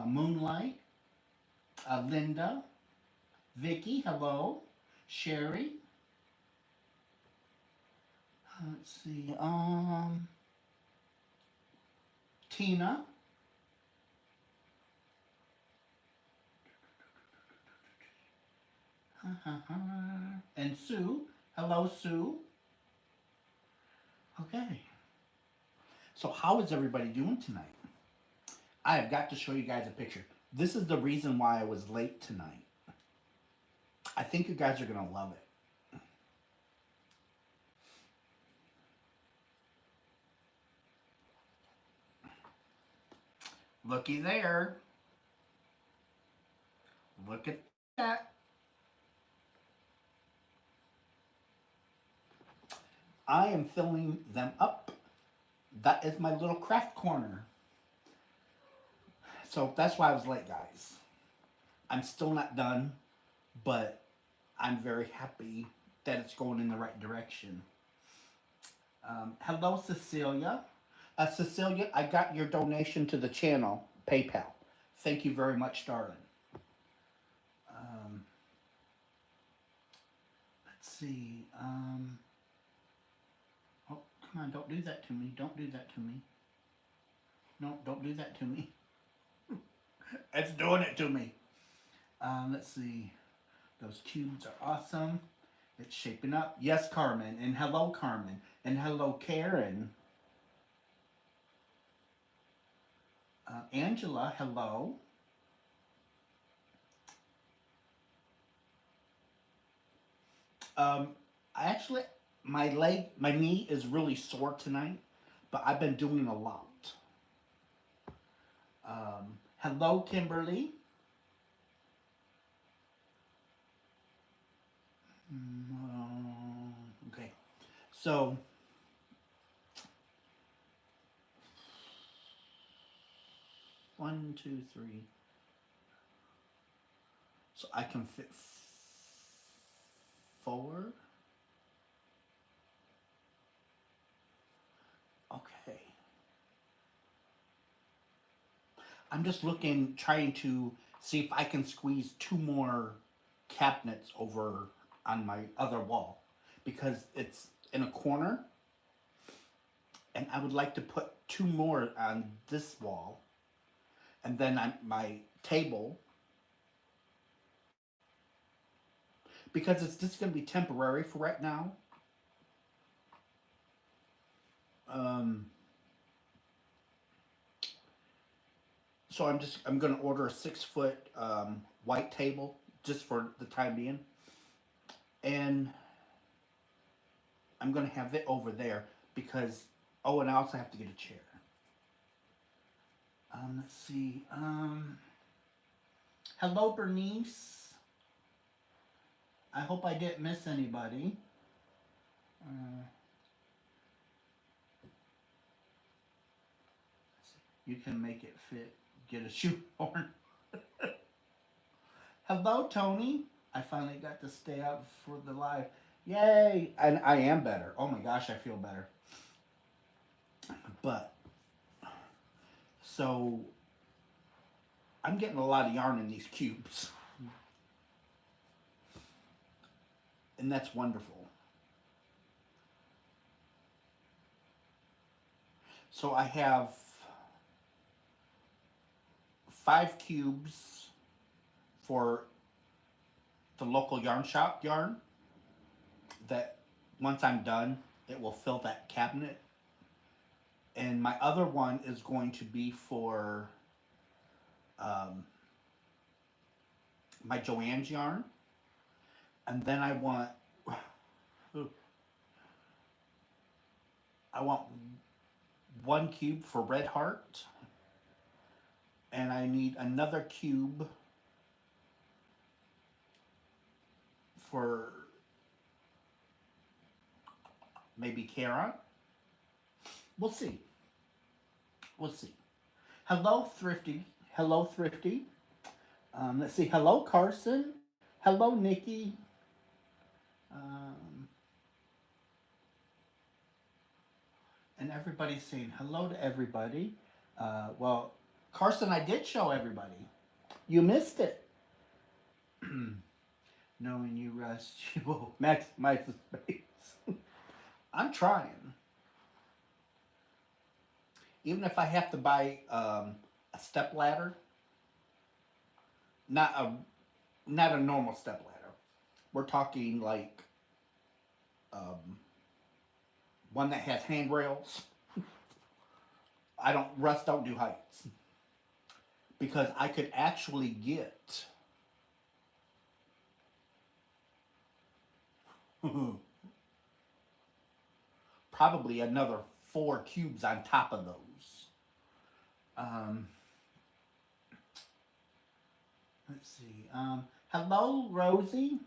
Moonlight, Linda, Vicky, hello, Sherry, let's see, Tina, and Sue. Hello, Sue. Okay. So how is everybody doing tonight? I have got to show you guys a picture. This is the reason why I was late tonight. I think you guys are going to love it. Looky there. Look at that. I am filling them up. That is my little craft corner. So that's why I was late, guys. I'm still not done, but I'm very happy that it's going in the right direction. Hello, Cecilia. Cecilia, I got your donation to the channel, PayPal. Thank you very much, darling. Um, let's see. Oh, come on, don't do that to me. Don't do that to me. No, don't do that to me. It's doing it to me. Let's see. Those cubes are awesome. It's shaping up. Yes, Carmen. And hello, Carmen. And hello, Karen. Angela, hello. Um, I actually, my knee is really sore tonight, but I've been doing a lot. Hello, Kimberly. Okay, so one, two, three. So I can fit four. Okay. I'm just looking, trying to see if I can squeeze two more cabinets over on my other wall because it's in a corner and I would like to put two more on this wall and then on my table because it's just going to be temporary for right now. Um, so I'm going to order a 6 foot white table just for the time being, and I'm going to have it over there because and I also have to get a chair. Let's see. Hello, Bernice. I hope I didn't miss anybody. You can make it fit. Get a shoehorn. Hello, Tony. I finally got to stay up for the live. Yay! And I am better. Oh my gosh, I feel better. But, so, I'm getting a lot of yarn in these cubes. And that's wonderful. So I have 5 cubes for the local yarn shop yarn that once I'm done, it will fill that cabinet. And my other one is going to be for my Joann's yarn. And then I want I want 1 cube for Red Heart. And I need another cube for maybe Karen. We'll see. We'll see. Hello, Thrifty. Hello, Thrifty. Let's see. Hello, Carson. Hello, Nikki. Um, and everybody's saying hello to everybody. Well, Carson, I did show everybody. You missed it. Knowing you rest, you will maximize the space. I'm trying. Even if I have to buy a step ladder, not a not a normal step ladder. We're talking like um, one that has handrails. I don't Russ don't do heights because I could actually get probably another 4 cubes on top of those. Um, let's see. Hello, Rosie.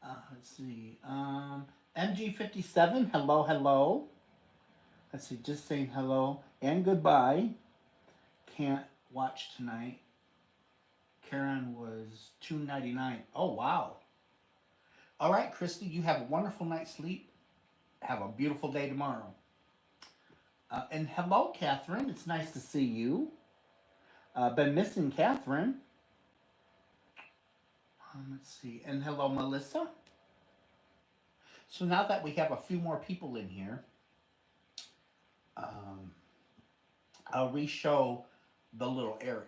Let's see. MG57. Hello, hello. Let's see. Just saying hello and goodbye. Can't watch tonight. Karen was $2.99. Oh wow. All right, Christy. You have a wonderful night's sleep. Have a beautiful day tomorrow. And hello, Catherine. It's nice to see you. Been missing Catherine. Let's see. And hello, Melissa. So now that we have a few more people in here, I'll re-show the little area.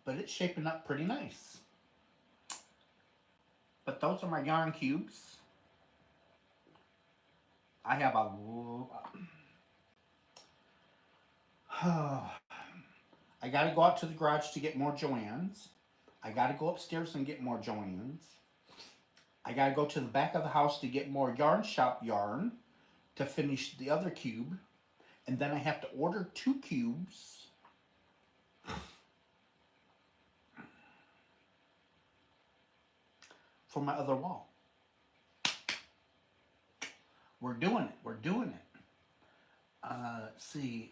But it's shaping up pretty nice. But those are my yarn cubes. I have a... I gotta go out to the garage to get more Joann's. I gotta go upstairs and get more Joann's. I gotta go to the back of the house to get more yarn shop yarn to finish the other cube. And then I have to order 2 cubes for my other wall. We're doing it. We're doing it. Let's see.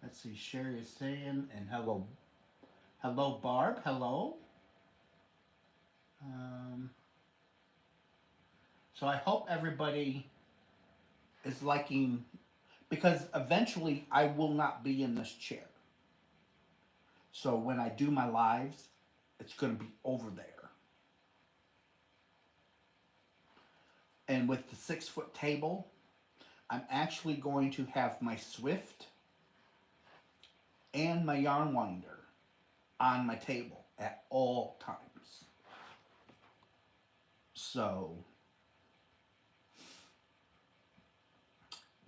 Let's see. Sherry is saying, and hello. Hello, Barb. Hello. So I hope everybody is liking, because eventually I will not be in this chair. So when I do my lives, it's going to be over there. And with the 6-foot table, I'm actually going to have my Swift and my yarn winder on my table at all times. So,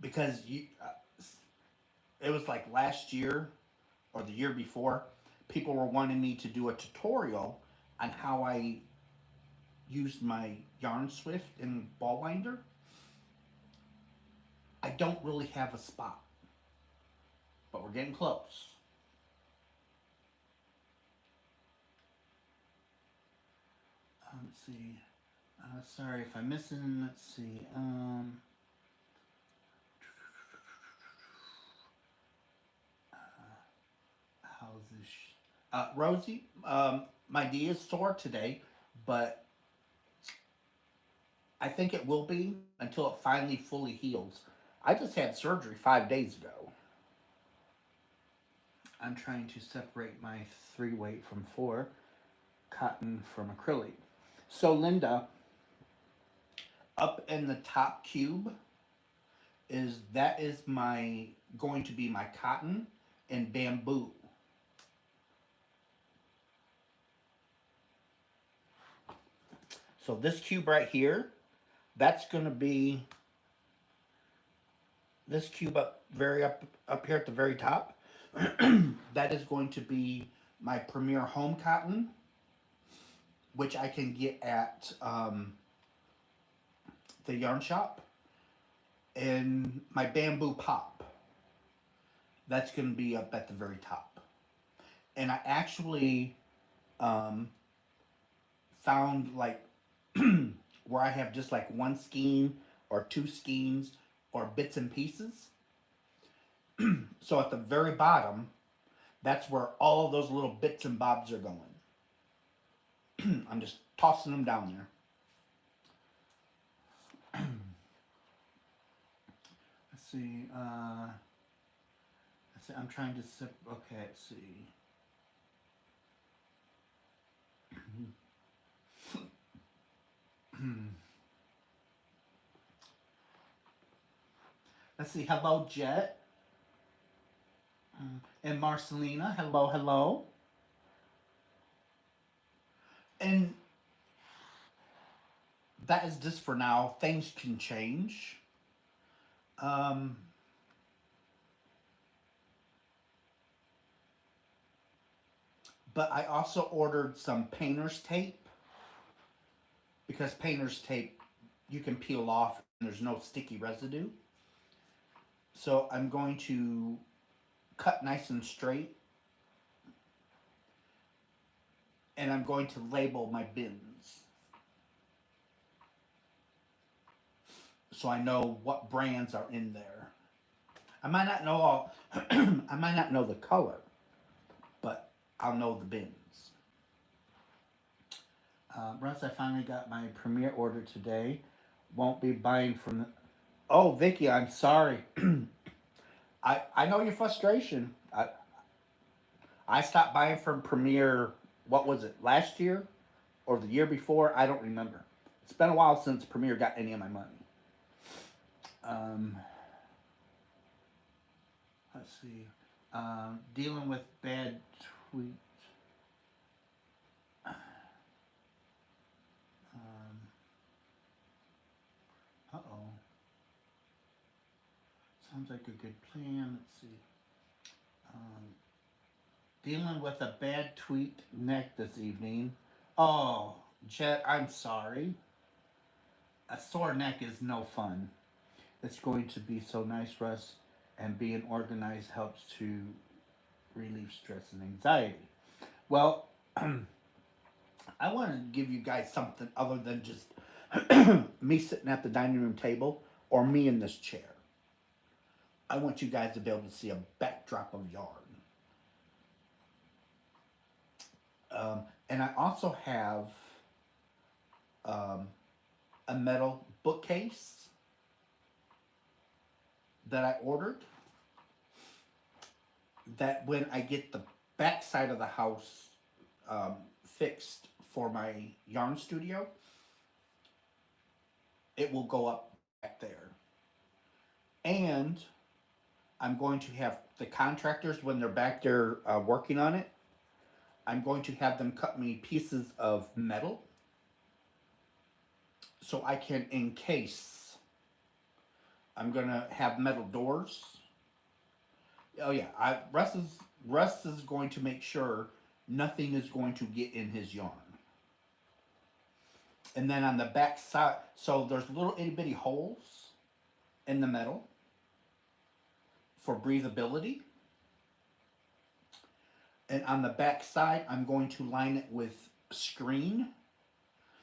because it was like last year or the year before, people were wanting me to do a tutorial on how I used my yarn Swift and ball winder. I don't really have a spot, but we're getting close. Let's see. Sorry if I'm missing. Let's see. How's this? Rosie, my knee is sore today, but I think it will be until it finally fully heals. I just had surgery 5 days ago. I'm trying to separate my 3-weight from 4, cotton from acrylic. So Linda, up in the top cube is my going to be my cotton and bamboo. So this cube right here, that's going to be this cube up here at the very top. That is going to be my Premier Home Cotton, which I can get at the yarn shop, and my bamboo pop. That's going to be up at the very top. And I actually found like where I have just like 1 skein or 2 skeins or bits and pieces. So at the very bottom, that's where all those little bits and bobs are going. I'm just tossing them down there. Let's see. Let's see. I'm trying to sip. Okay. Let's see. Let's see. Hello, Jet. And Marcelina. Hello, hello. And that is just for now. Things can change. Um, but I also ordered some painter's tape because painter's tape you can peel off and there's no sticky residue. So I'm going to cut nice and straight and I'm going to label my bins so I know what brands are in there. I might not know all I might not know the color, but I'll know the bins. Russ, I finally got my premiere order today. Won't be buying from the... Oh, Vicky, I'm sorry. I know your frustration. I stopped buying from Premiere, what was it, last year? Or the year before? I don't remember. It's been a while since Premiere got any of my money. Um, let's see. Dealing with bad tweets. Uh-oh. Sounds like a good plan. Let's see. Um, Dealing with a bad tweet neck this evening. Oh, Jet, I'm sorry. A sore neck is no fun. It's going to be so nice, Russ, and being organized helps to relieve stress and anxiety. Well, I wanted to give you guys something other than just me sitting at the dining room table or me in this chair. I want you guys to be able to see a backdrop of yarn. And I also have um, a metal bookcase that I ordered. That when I get the back side of the house fixed for my yarn studio, it will go up back there. And I'm going to have the contractors, when they're back there working on it, I'm going to have them cut me pieces of metal so I can encase. I'm going to have metal doors. Oh yeah, Russ is going to make sure nothing is going to get in his yarn. And then on the back side, so there's little itty bitty holes in the metal for breathability. And on the back side, I'm going to line it with screen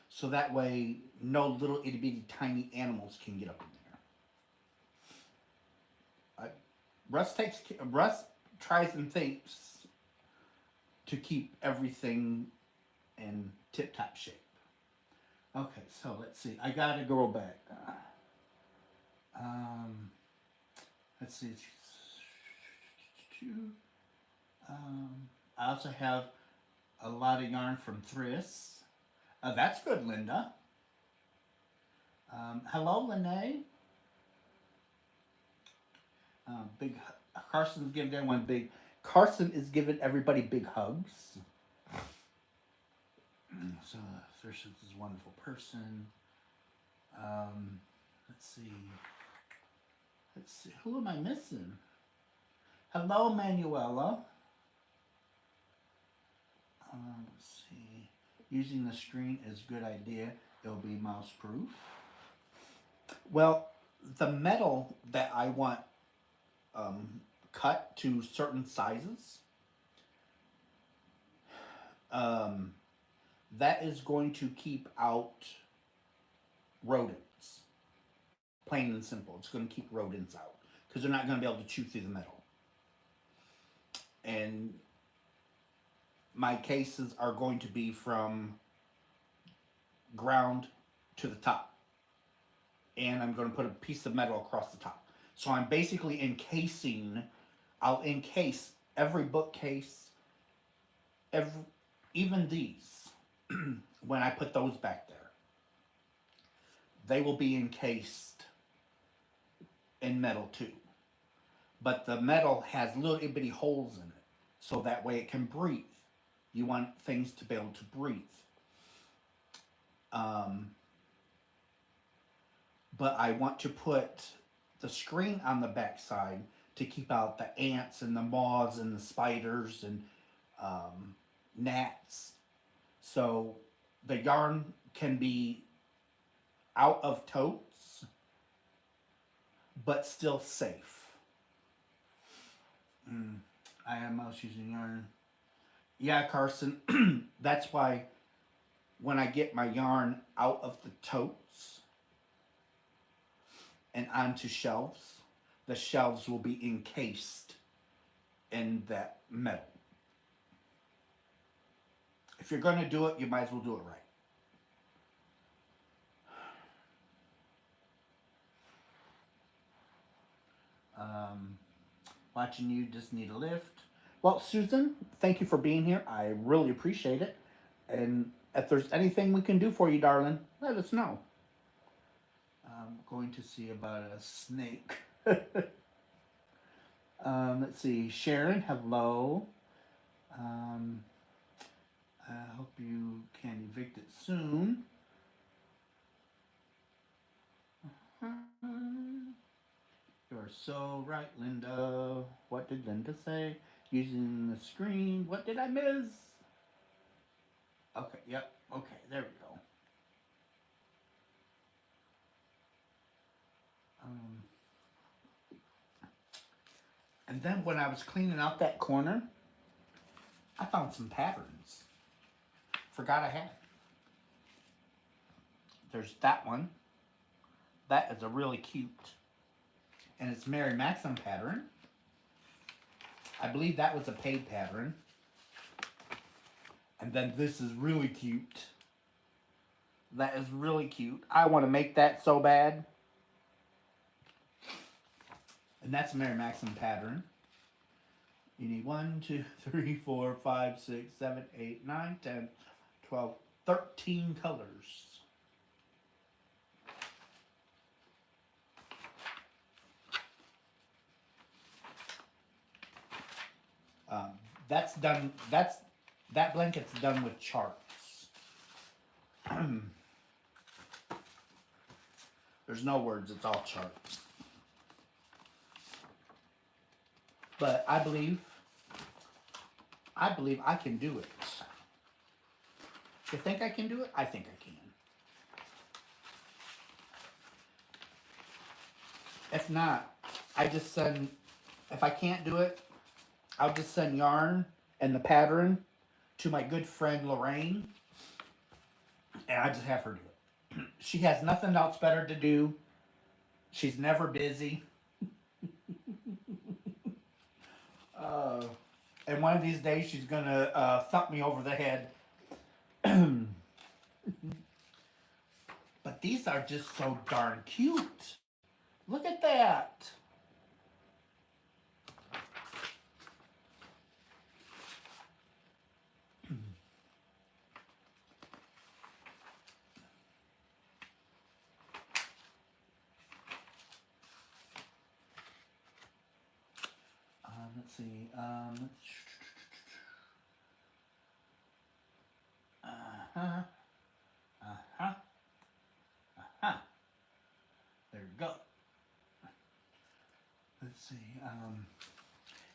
so that way no little itty bitty tiny animals can get up in there. Russ tries and thinks to keep everything in tip top shape. Okay, so let's see. I gotta go back. Let's see. I also have a lot of yarn from Thriss. That's good, Linda. Hello, Lene. Big Carson's giving everyone big. Carson is giving everybody big hugs. So Thriss is a wonderful person. Let's see. Let's see. Who am I missing? Hello, Manuela. Let's see. Using the screen is a good idea. It'll be mouse proof. Well, the metal that I want cut to certain sizes, that is going to keep out rodents. Plain and simple. It's going to keep rodents out because they're not going to be able to chew through the metal. And my cases are going to be from ground to the top. And I'm going to put a piece of metal across the top. So I'm basically encasing, I'll encase every bookcase, every, even these, when I put those back there. They will be encased in metal too. But the metal has little itty bitty holes in it, so that way it can breathe. You want things to be able to breathe. Um, but I want to put the screen on the back side to keep out the ants and the moths and the spiders and gnats. So the yarn can be out of totes, but still safe. I am mouse using yarn. Yeah, Carson. That's why when I get my yarn out of the totes and onto shelves, the shelves will be encased in that metal. If you're going to do it, you might as well do it right. Watching you just need a lift. Well, Susan, thank you for being here. I really appreciate it. And if there's anything we can do for you, darling, let us know. I'm going to see about a snake. Let's see. Sharon, hello. Um, I hope you can evict it soon. You're so right, Linda. What did Linda say? Using the screen. What did I miss? Okay, yep. Okay, there we go. Um, and then when I was cleaning out that corner, I found some patterns. Forgot I had. There's that one. That is a really cute. And it's Mary Maxim pattern. I believe that was a paid pattern. And then this is really cute. That is really cute. I want to make that so bad. And that's a Mary Maxim pattern. You need 1, 2, 3, 4, 5, 6, 7, 8, 9, 10, 12, 13 colors. That's done. That blanket's done with charts. There's no words. It's all charts. But I believe I can do it. You think I can do it? I think I can. If not, I just send. If I can't do it, I'll just send yarn and the pattern to my good friend Lorraine, and I just have her do it. She has nothing else better to do. She's never busy. Uh, and one of these days she's gonna thump me over the head. But these are just so darn cute. Look at that. Let's see. Uh-huh. Uh-huh. Uh-huh. There we go. Let's see.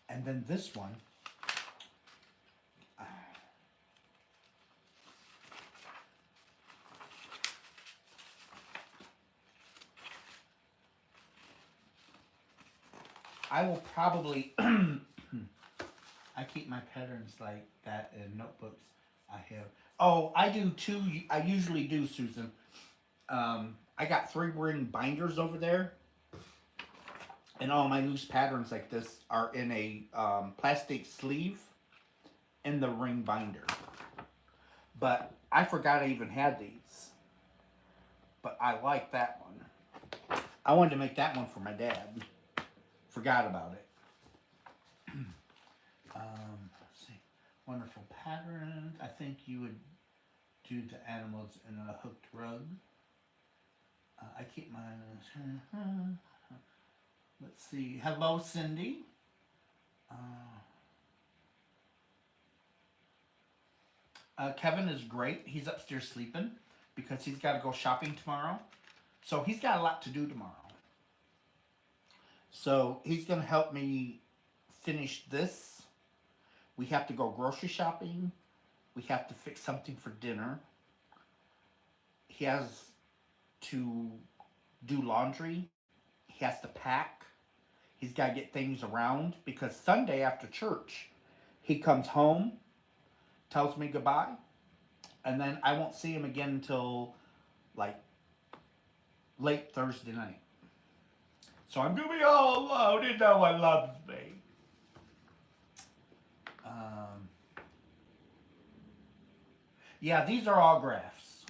And then this one. I will probably. I keep my patterns like that in notebooks. I have. Oh, I do too. I usually do, Susan. I got 3-ring binders over there, and all my loose patterns like this are in a plastic sleeve in the ring binder. But I forgot I even had these. but I like that one. I wanted to make that one for my dad. Forgot about it. Let's see. Wonderful pattern. I think you would do the animals in a hooked rug. I keep mine. Let's see. Hello, Cindy. Kevin is great. He's upstairs sleeping because he's got to go shopping tomorrow. So he's got a lot to do tomorrow. So he's going to help me finish this. We have to go grocery shopping. We have to fix something for dinner. He has to do laundry. He has to pack. He's got to get things around because Sunday after church, he comes home, tells me goodbye, and then I won't see him again until like late Thursday night. So I'm gonna be all alone and no one loves me. Yeah, these are all graphs.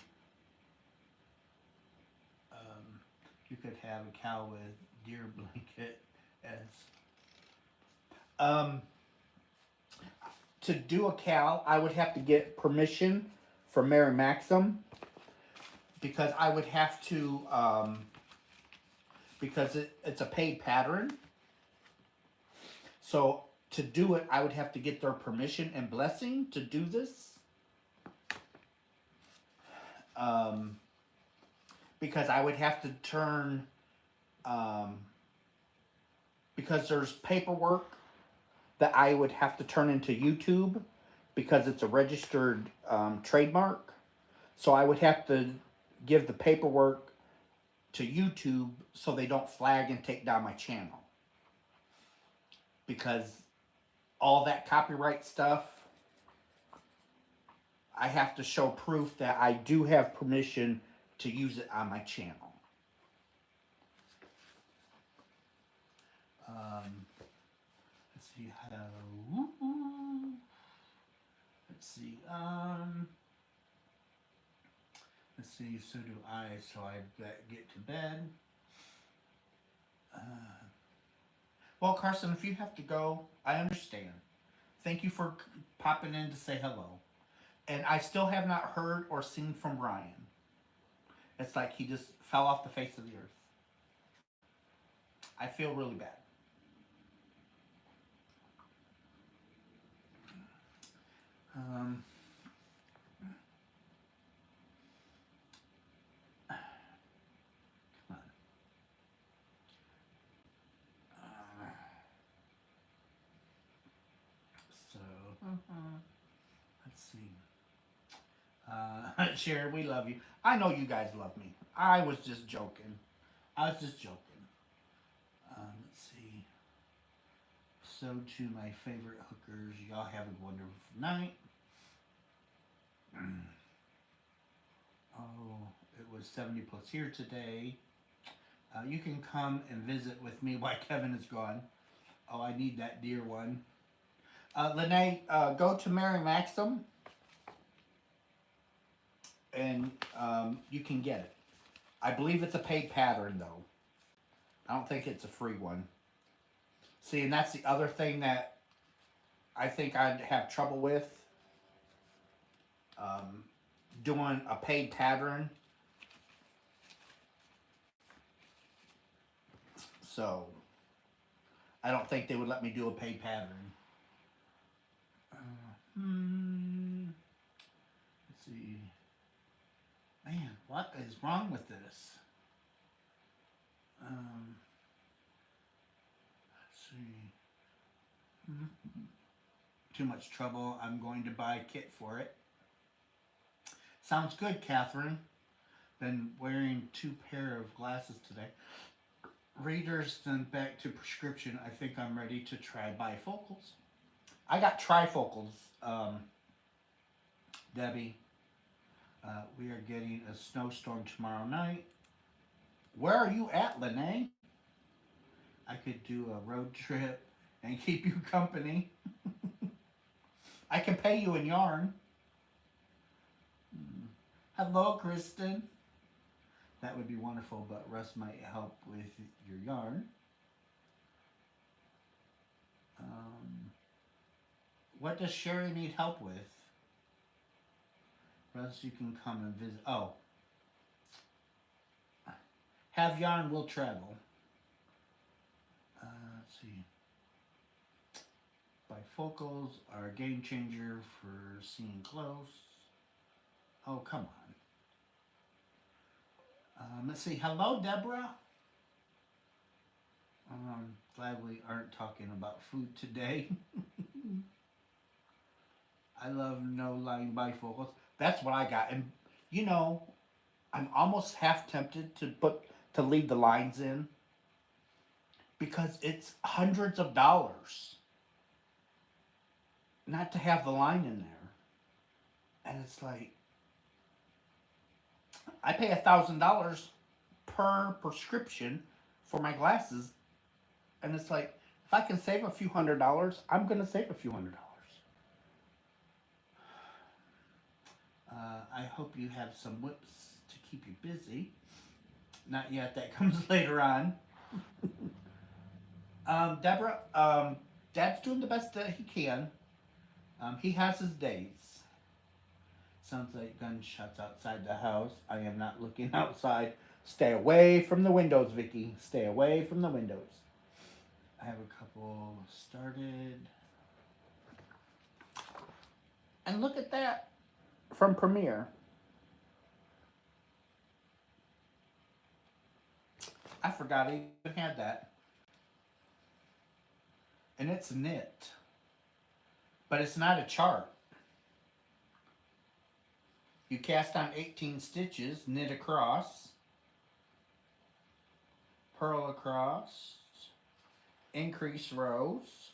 You could have a cow with deer blanket as to do a cow. I would have to get permission from Mary Maxim because I would have to because it's a paid pattern. So to do it, I would have to get their permission and blessing to do this. Because I would have to turn, because there's paperwork that I would have to turn into YouTube because it's a registered trademark. So I would have to give the paperwork to YouTube so they don't flag and take down my channel. Because all that copyright stuff, I have to show proof that I do have permission to use it on my channel. Let's see how. Let's see. Let's see. So do I. So I get to bed. Well, Carson, if you have to go, I understand. Thank you for popping in to say hello. And I still have not heard or seen from Ryan. It's like he just fell off the face of the earth. I feel really bad. Come on. So, let's see. Sharon, we love you. I know you guys love me. I was just joking. Let's see. So to my favorite hookers, y'all have a wonderful night. Oh, it was 70 plus here today. You can come and visit with me while Kevin is gone. Oh, I need that deer one. Lene, go to Mary Maxim and you can get it. I believe it's a paid pattern though. I don't think it's a free one. See, and that's the other thing that I think I'd have trouble with. Doing a paid pattern. So, I don't think they would let me do a paid pattern. Let's see. Man, what is wrong with this? Let's see. Too much trouble. I'm going to buy a kit for it. Sounds good, Catherine. Been wearing 2 pair of glasses today. Readers, then back to prescription. I think I'm ready to try bifocals. I got trifocals, Debbie. We are getting a snowstorm tomorrow night. Where are you at, Lene? I could do a road trip and keep you company. I can pay you in yarn. Hello, Kristen. That would be wonderful, but Russ might help with your yarn. Um, what does Sherry need help with? Russ, you can come and visit. Oh, have yarn will travel. Let's see. Bifocals are a game changer for seeing close. Oh, come on. Let's see. Hello, Deborah. Glad we aren't talking about food today. I love no line bifocals. That's what I got. And you know, I'm almost half tempted to leave the lines in because it's hundreds of dollars not to have the line in there. And it's like I pay $1,000 per prescription for my glasses, and it's like if I can save a few $100s, I'm gonna save a few $100s. I hope you have some whips to keep you busy. Not yet. That comes later on. Deborah, Dad's doing the best that he can. He has his days. Sounds like gunshots outside the house. I am not looking outside. Stay away from the windows, Vicky. Stay away from the windows. I have a couple started. And look at that from Premiere. I forgot I even had that. And it's knit. But it's not a chart. You cast on 18 stitches, knit across, purl across, increase rows,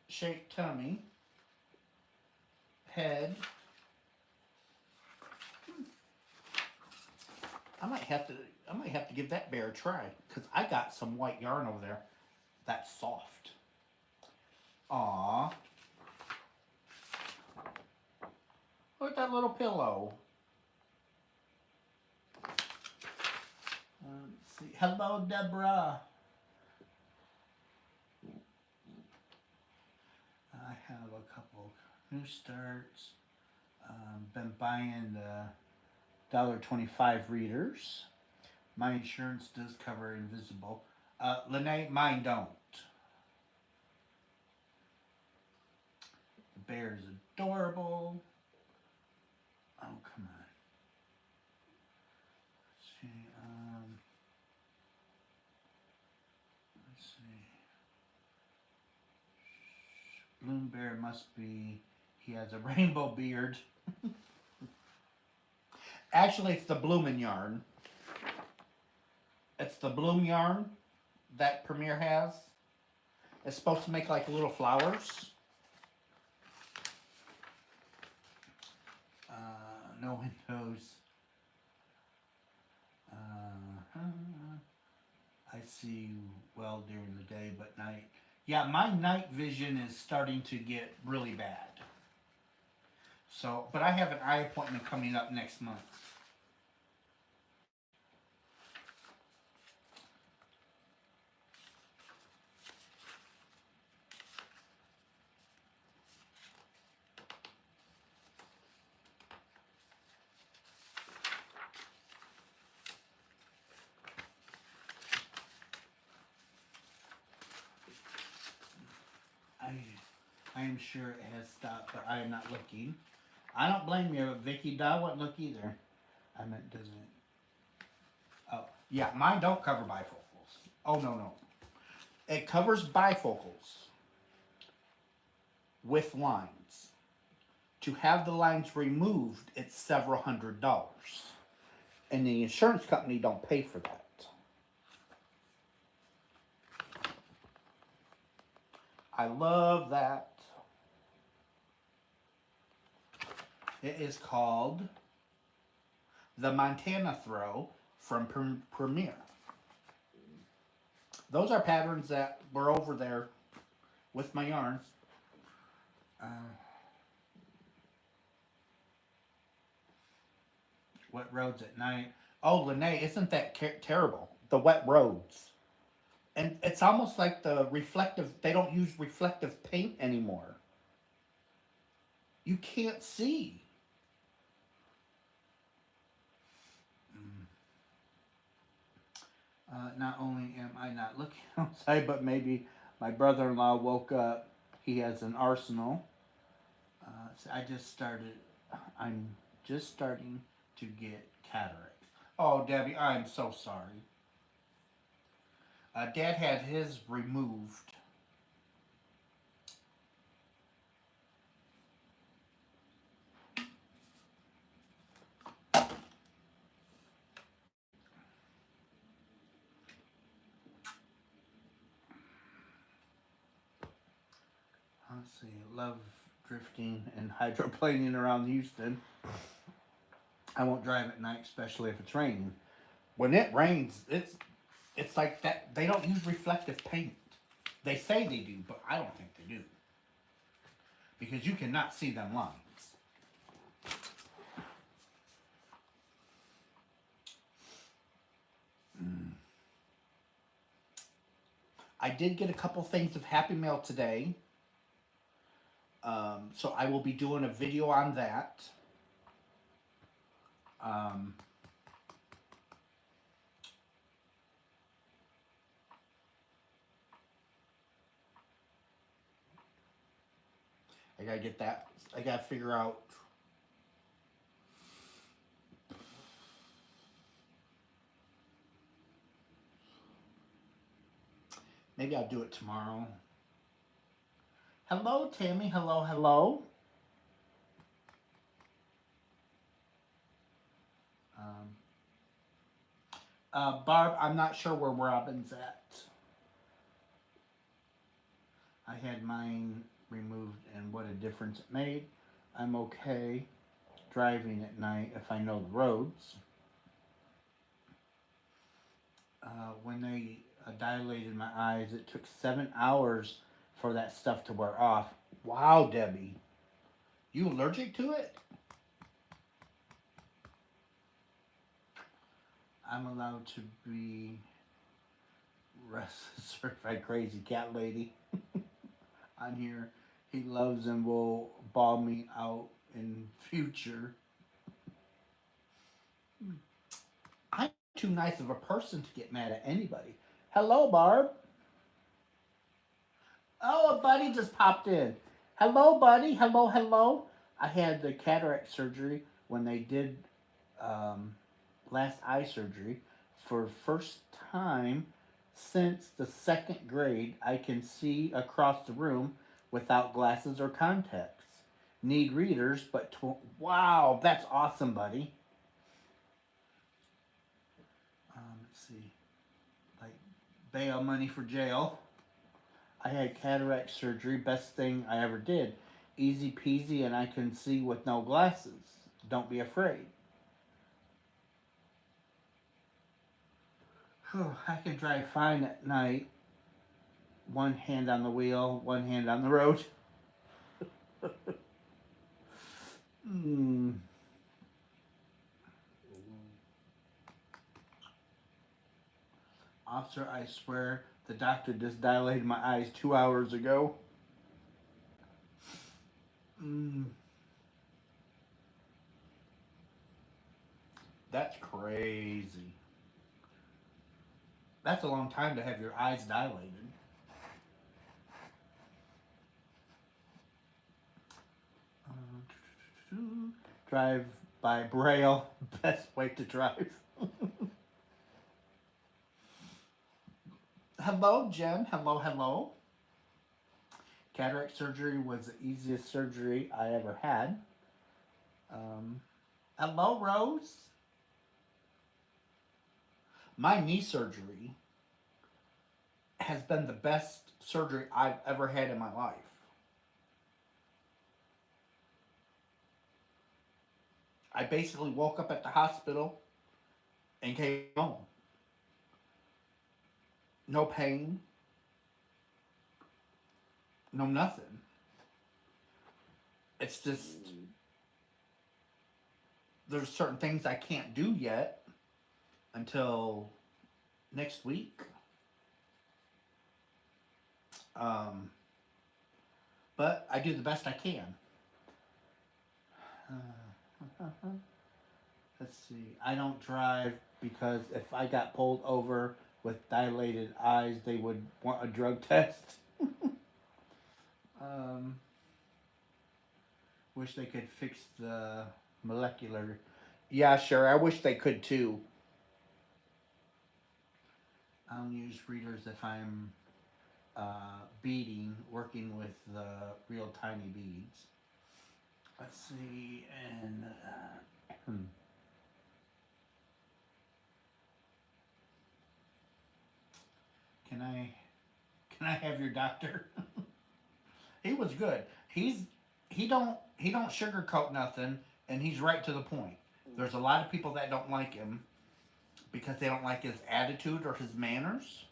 shape tummy, head. I might have to give that bear a try because I got some white yarn over there that's soft. Aw. Look at that little pillow. Let's see. Hello, Deborah. I have a couple new starts. Been buying the $1.25 readers. My insurance does cover invisible. Lene, mine don't. The bear is adorable. Oh, come on. Let's see. Let's see. Bloom Bear must be. He has a rainbow beard. Actually, it's the Bloomin' yarn. It's the Bloom yarn that Premiere has. It's supposed to make like little flowers. No windows. I see well during the day, but night. Yeah, my night vision is starting to get really bad. So, but I have an eye appointment coming up next month. I am sure it has stopped, but I am not looking. I don't blame you, Vicky. I wouldn't look either. I meant, doesn't it? Oh, yeah, mine don't cover bifocals. Oh, no. It covers bifocals with lines. To have the lines removed, it's several $100s. And the insurance company don't pay for that. I love that. It is called the Montana Throw from Premiere. Those are patterns that were over there with my yarn. Wet roads at night. Oh, Lene, isn't that terrible? The wet roads. And it's almost like the reflective, they don't use reflective paint anymore. You can't see. Not only am I not looking outside, but maybe my brother in law woke up. He has an arsenal. So I'm just starting to get cataracts. Oh, Debbie, I'm so sorry. Dad had his removed. Let's see, love drifting and hydroplaning around Houston. I won't drive at night, especially if it's raining. When it rains, it's like that. They don't use reflective paint. They say they do, but I don't think they do because you cannot see them lines. I did get a couple things of Happy Mail today, so I will be doing a video on that. Um, I gotta get that. I gotta figure out. Maybe I'll do it tomorrow. Hello, Tammy. Hello, hello. Um, Barb, I'm not sure where Robin's at. I had mine removed, and what a difference it made. I'm okay driving at night if I know the roads. When they dilated my eyes, it took 7 hours for that stuff to wear off. Wow, Debbie. You allergic to it? I'm allowed to be restless certified crazy cat lady on here. He loves and will bawl me out in future. I'm too nice of a person to get mad at anybody. Hello, Barb. Oh, a buddy just popped in. Hello, buddy. Hello, hello. I had the cataract surgery when they did um, last eye surgery. For first time since the second grade, I can see across the room without glasses or contacts. Need readers, but wow, that's awesome, buddy. Let's see, like bail money for jail. I had cataract surgery, best thing I ever did. Easy peasy, and I can see with no glasses. Don't be afraid. Whew, I can drive fine at night. One hand on the wheel, one hand on the road. Hmm. Officer, I swear the doctor just dilated my eyes 2 hours ago. Hmm. That's crazy. That's a long time to have your eyes dilated. Drive by Braille, best way to drive. Hello, Jen. Hello, hello. Cataract surgery was the easiest surgery I ever had. Um, Hello, Rose. My knee surgery has been the best surgery I've ever had in my life. I basically woke up at the hospital and came home. No pain, no nothing. It's just there's certain things I can't do yet until next week. Um, but I do the best I can. Let's see. I don't drive because if I got pulled over with dilated eyes, they would want a drug test. Um, wish they could fix the molecular. Yeah, sure. I wish they could too. I'll use readers if I'm beading, working with the real tiny beads. Let's see, and can I can I have your doctor? He was good. He don't sugarcoat nothing, and he's right to the point. There's a lot of people that don't like him because they don't like his attitude or his manners.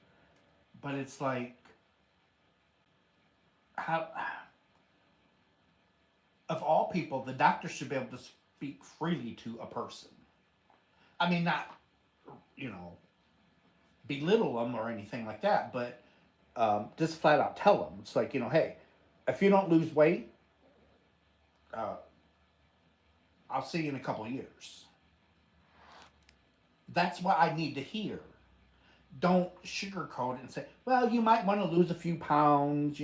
But it's like how of all people, the doctor should be able to speak freely to a person. I mean, not you know belittle them or anything like that, but just flat out tell them. It's like hey, if you don't lose weight, uh, I'll see you in a couple of years. That's what I need to hear. Don't sugarcoat it and say, well, you might want to lose a few pounds,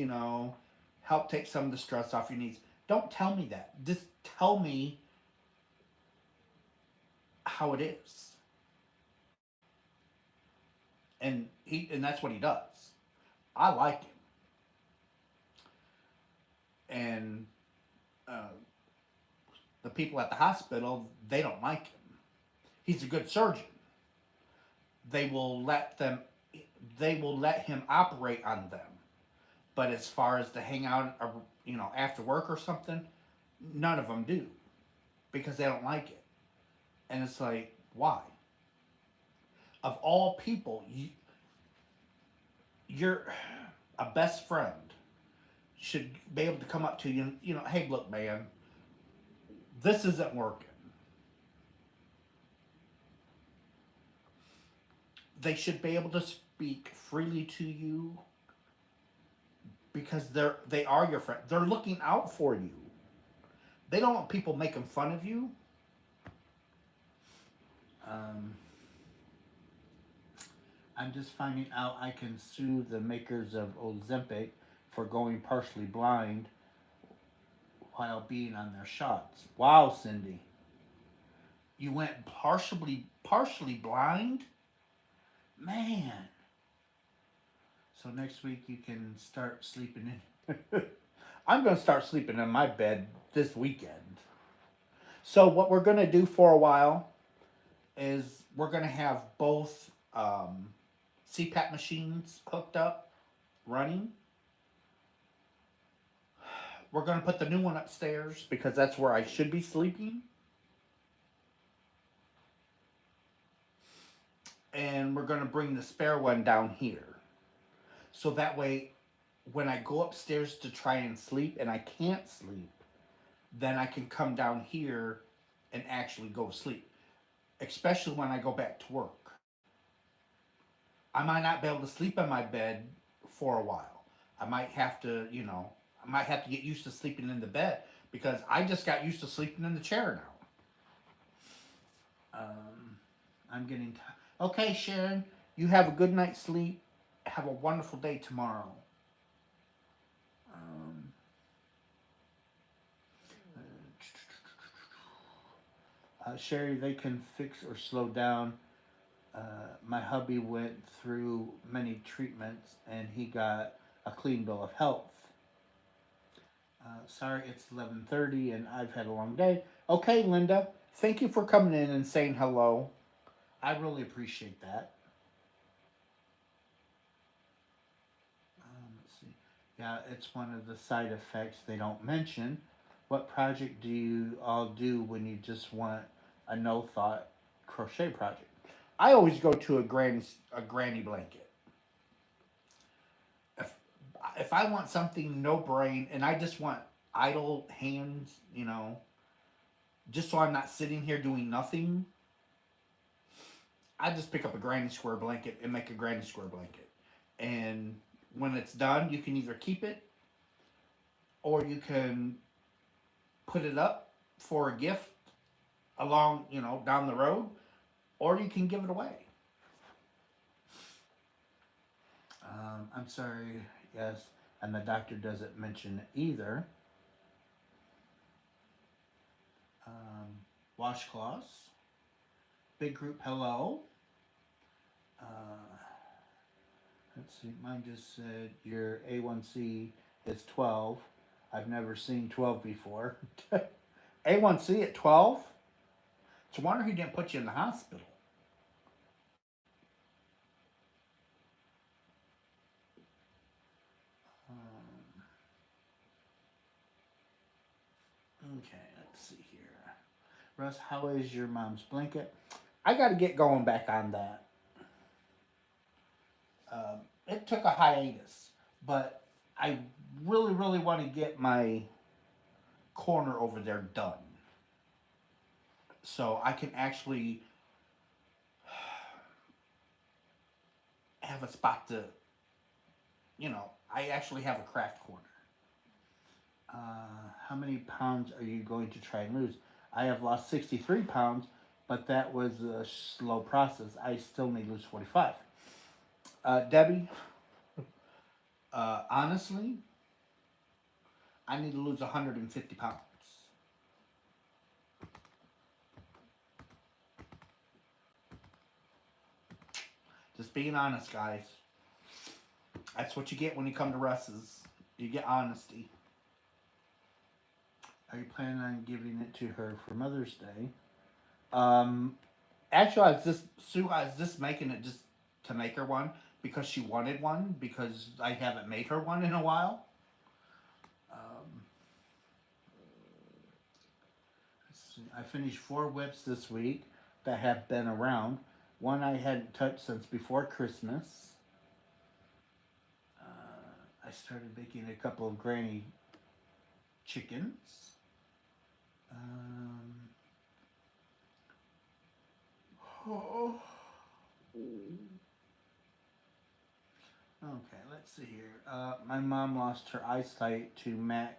help take some of the stress off your knees. Don't tell me that. Just tell me how it is. And that's what he does. I like him. And uh, the people at the hospital, they don't like him. He's a good surgeon. They will let them they will let him operate on them. But as far as to hang out, after work or something, none of them do because they don't like it. And it's like, why? Of all people, you're a best friend should be able to come up to you. Hey, look, man, this isn't working. They should be able to speak freely to you because they are your friend. They're looking out for you. They don't want people making fun of you. Um, I'm just finding out I can sue the makers of Ozempic for going partially blind while being on their shots. Wow, Cindy, you went partially blind, man. So next week you can start sleeping in. I'm gonna start sleeping in my bed this weekend. So what we're gonna do for a while is we're gonna have both CPAP machines hooked up, running. We're gonna put the new one upstairs because that's where I should be sleeping. And we're gonna bring the spare one down here. So that way when I go upstairs to try and sleep and I can't sleep, then I can come down here and actually go to sleep. Especially when I go back to work. I might not be able to sleep in my bed for a while. I might have to, I might have to get used to sleeping in the bed because I just got used to sleeping in the chair now. I'm getting tired. Okay, Sharon, you have a good night's sleep. Have a wonderful day tomorrow. Um, Sherry, they can fix or slow down. My hubby went through many treatments and he got a clean bill of health. Sorry, it's 11:30 and I've had a long day. Okay, Linda, thank you for coming in and saying hello. I really appreciate that. Let's see. Yeah, it's one of the side effects they don't mention. What project do you all do when you just want a no thought crochet project? I always go to a granny blanket. If if I want something no brain and I just want idle hands, just so I'm not sitting here doing nothing, I just pick up a granny square blanket and make a granny square blanket. And when it's done, you can either keep it or you can put it up for a gift along, down the road, or you can give it away. I'm sorry, yes, and the doctor doesn't mention it either. Um, Washcloths, big group hello. Uh, let's see, mine just said your A1C is 12. I've never seen 12 before. A1C at 12? It's a wonder he didn't put you in the hospital. Um, okay, let's see here. Russ, how is your mom's blanket? I got to get going back on that. It took a hiatus, but I really, really want to get my corner over there done so I can actually have a spot to, I actually have a craft corner. How many pounds are you going to try and lose? I have lost 63 pounds, but that was a slow process. I still need to lose 45. Debbie, honestly, I need to lose 150 pounds. Just being honest, guys. That's what you get when you come to Russ's. You get honesty. Are you planning on giving it to her for Mother's Day? Um, Actually, I was just making it just to make her one because she wanted one because I haven't made her one in a while. Um, I finished 4 whips this week that have been around. One I hadn't touched since before Christmas. I started making a couple of granny chickens. Um, oh. Okay, let's see here. My mom lost her eyesight to Mac.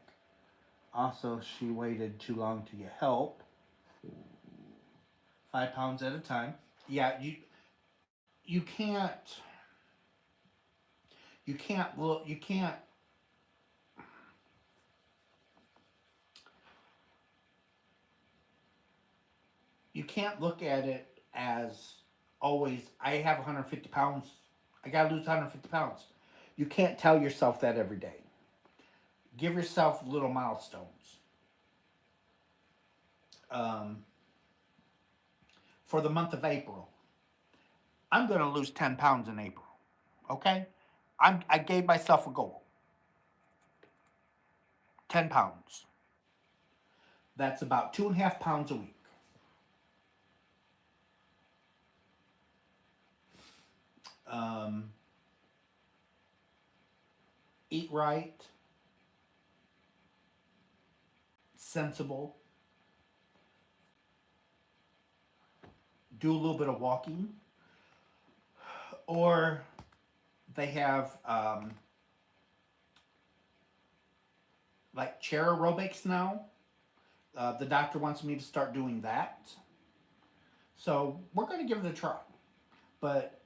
Also, she waited too long to get help. 5 pounds at a time. Yeah, you can't you can't look you can't look at it as always. I have 150 pounds. I gotta lose 150 pounds. You can't tell yourself that every day. Give yourself little milestones. Um, for the month of April, I'm gonna lose 10 pounds in April. Okay, I gave myself a goal. 10 pounds. That's about 2.5 pounds a week. Um, Eat right, sensible, do a little bit of walking, or they have like chair aerobics now. The doctor wants me to start doing that. So we're going to give it a try. But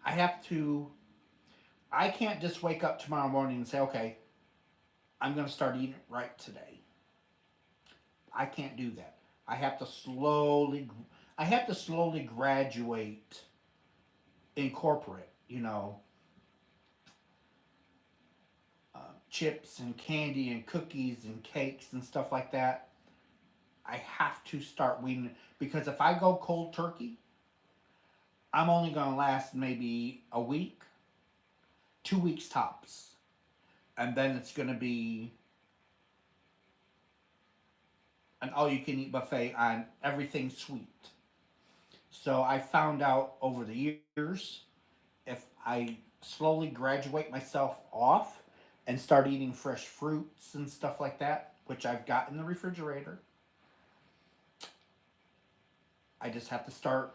I have to, I can't just wake up tomorrow morning and say, okay, I'm going to start eating right today. I can't do that. I have to slowly, I have to slowly graduate, incorporate, chips and candy and cookies and cakes and stuff like that. I have to start weaning because if I go cold turkey, I'm only going to last maybe a week, 2 weeks tops. And then it's going to be an all you can eat buffet on everything sweet. So I found out over the years if I slowly graduate myself off and start eating fresh fruits and stuff like that, which I've got in the refrigerator, I just have to start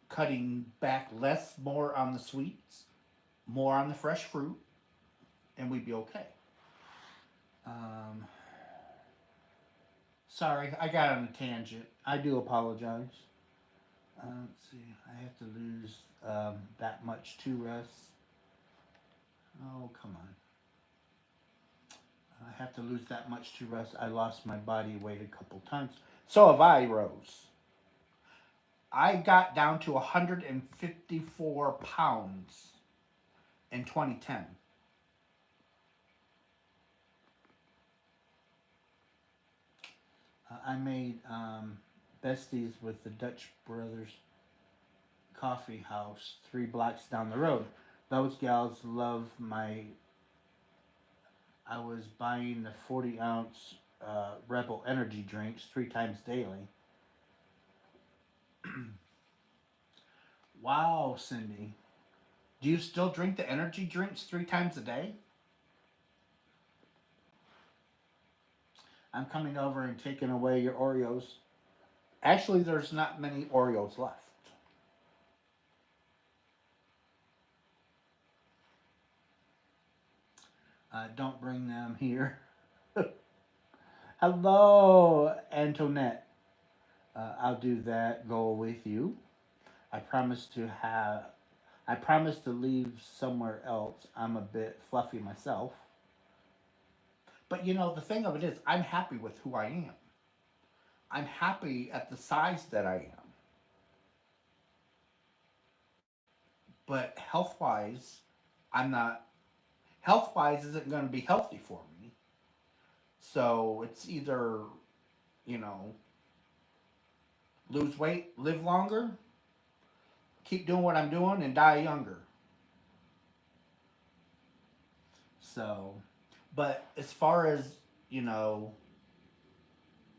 cutting back less, more on the sweets, more on the fresh fruit, and we'd be okay. Um, Sorry, I got on a tangent. I do apologize. Let's see. I have to lose that much too, Russ. Oh, come on. I have to lose that much too, Russ. I lost my body weight a couple times. So have I, Rose. I got down to 154 pounds in 2010. I made besties with the Dutch Brothers Coffee House 3 blocks down the road. Those gals love my. I was buying the 40-ounce Rebel energy drinks 3 times daily. Wow, Cindy. Do you still drink the energy drinks 3 times a day? I'm coming over and taking away your Oreos. Actually, there's not many Oreos left. Don't bring them here. Hello, Antoinette. I'll do that. Go with you. I promise to have. I promise to leave somewhere else. I'm a bit fluffy myself. But you know, the thing of it is, I'm happy with who I am. I'm happy at the size that I am. But health wise, I'm not. Health wise isn't going to be healthy for me. So it's either, you know, lose weight, live longer, keep doing what I'm doing, and die younger. So, but as far as, you know,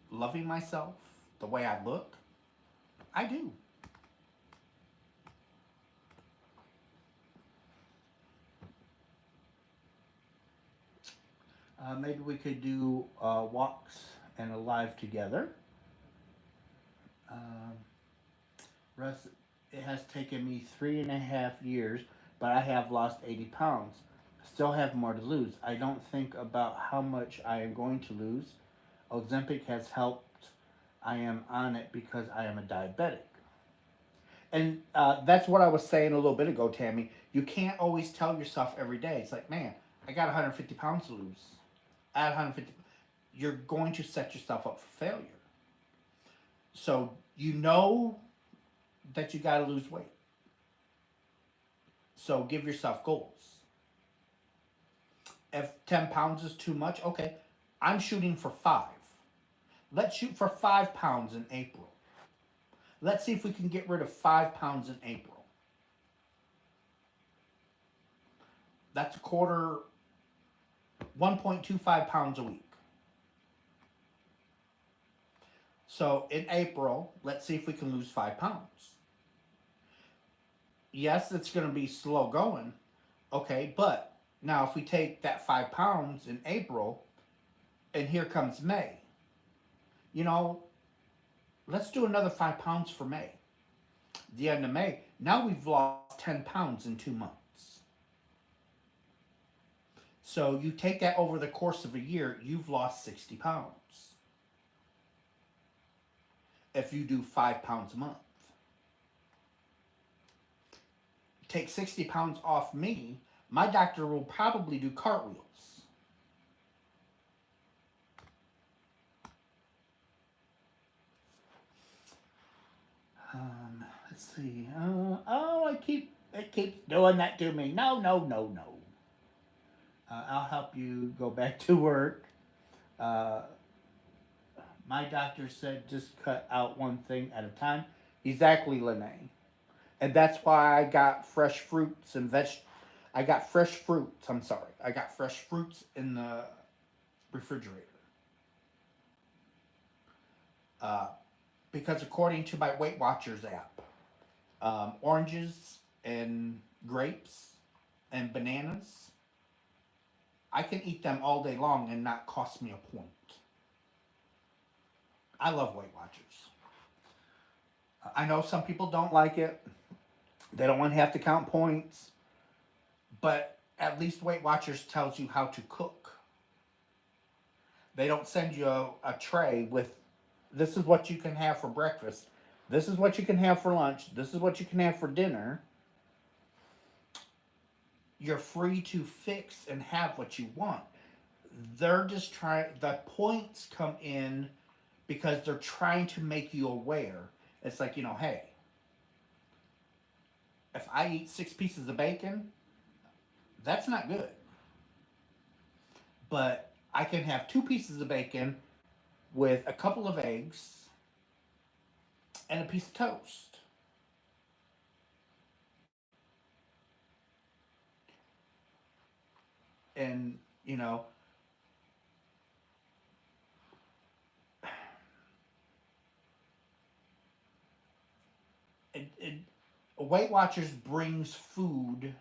loving myself, the way I look, I do. Maybe we could do walks and a live together. Um, Russ, it has taken me 3.5 years, but I have lost 80 pounds. Still have more to lose. I don't think about how much I am going to lose. Ozempic has helped. I am on it because I am a diabetic. And that's what I was saying a little bit ago, Tammy. You can't always tell yourself every day. It's like, man, I got 150 pounds to lose. At 150, you're going to set yourself up for failure. So you know that you got to lose weight. So give yourself goals. If 10 pounds is too much, okay, I'm shooting for 5. Let's shoot for 5 pounds in April. Let's see if we can get rid of 5 pounds in April. That's a quarter, 1.25 pounds a week. So in April, let's see if we can lose 5 pounds. Yes, it's going to be slow going. Okay, but now if we take that 5 pounds in April and here comes May, you know, let's do another 5 pounds for May. The end of May, now we've lost 10 pounds in 2 months. So you take that over the course of a year, you've lost 60 pounds. If you do 5 pounds a month, take 60 pounds off me, my doctor will probably do cartwheels. Let's see. Oh, it keeps doing that to me. No, no, no, no. I'll help you go back to work. Uh, my doctor said just cut out one thing at a time. Exactly, Lene. And that's why I got fresh fruits and veg. I got fresh fruits. I'm sorry. I got fresh fruits in the refrigerator. Uh, because according to my Weight Watchers app, oranges and grapes and bananas, I can eat them all day long and not cost me a point. I love Weight Watchers. I know some people don't like it. They don't want to have to count points, but at least Weight Watchers tells you how to cook. They don't send you a tray with this is what you can have for breakfast. This is what you can have for lunch. This is what you can have for dinner. You're free to fix and have what you want. They're just trying, the points come in because they're trying to make you aware. It's like, hey, if I eat 6 pieces of bacon, that's not good. But I can have 2 pieces of bacon with a couple of eggs and a piece of toast. And, it Weight Watchers brings food.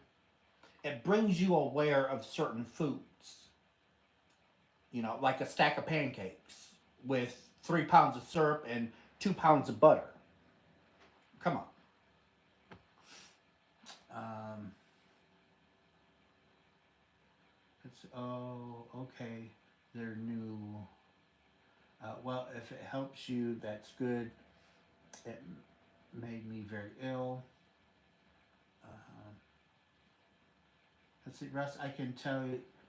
It brings you aware of certain foods. Like a stack of pancakes with 3 pounds of syrup and 2 pounds of butter. Come on. Um, okay. They're new. Well, if it helps you, that's good. It made me very ill. Uh, let's see, Russ, I can tell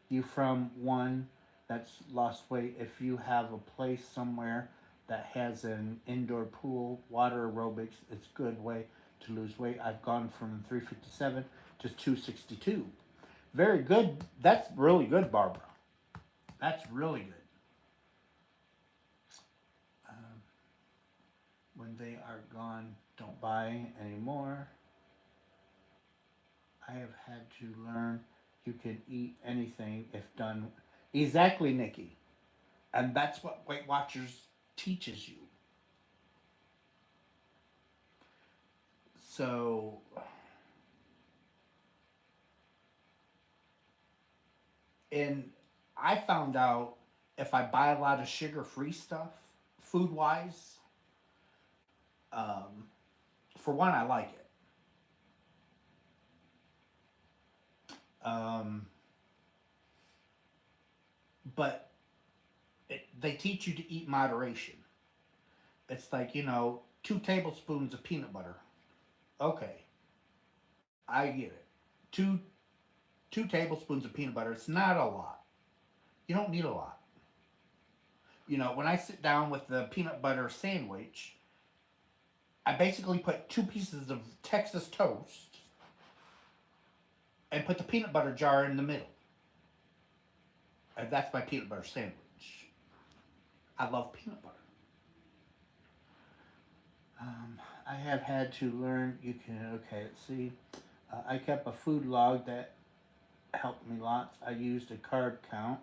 you from one that's lost weight, if you have a place somewhere that has an indoor pool, water aerobics, it's a good way to lose weight. I've gone from 357 to 262. Very good. That's really good, Barbara. That's really good. Um, when they are gone, don't buy anymore. I have had to learn you can eat anything if done. Exactly, Nikki. And that's what Weight Watchers teaches you. So, and I found out if I buy a lot of sugar free stuff, food wise, um, for one, I like it. Um, but they teach you to eat moderation. It's like, 2 tablespoons of peanut butter. Okay, I get it. Two 2 tablespoons of peanut butter. It's not a lot. You don't need a lot. When I sit down with the peanut butter sandwich, I basically put 2 pieces of Texas toast and put the peanut butter jar in the middle. And that's my peanut butter sandwich. I love peanut butter. I have had to learn you can, okay, let's see. I kept a food log that helped me lots. I used a carb count,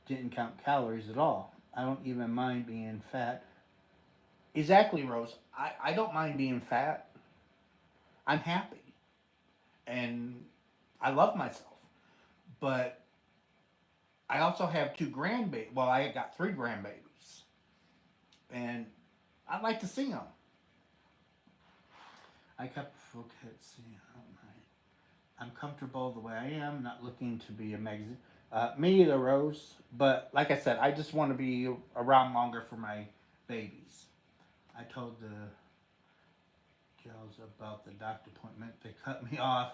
didn't count calories at all. I don't even mind being fat. Exactly, Rose. I don't mind being fat. I'm happy. And I love myself. But I also have 2 grandbabies. Well, I got 3 grandbabies. And I'd like to see them. I kept, okay, let's see. Oh, I'm comfortable the way I am, not looking to be a magazine. Me either, Rose. But like I said, I just want to be around longer for my babies. I told the gals about the doctor appointment. They cut me off.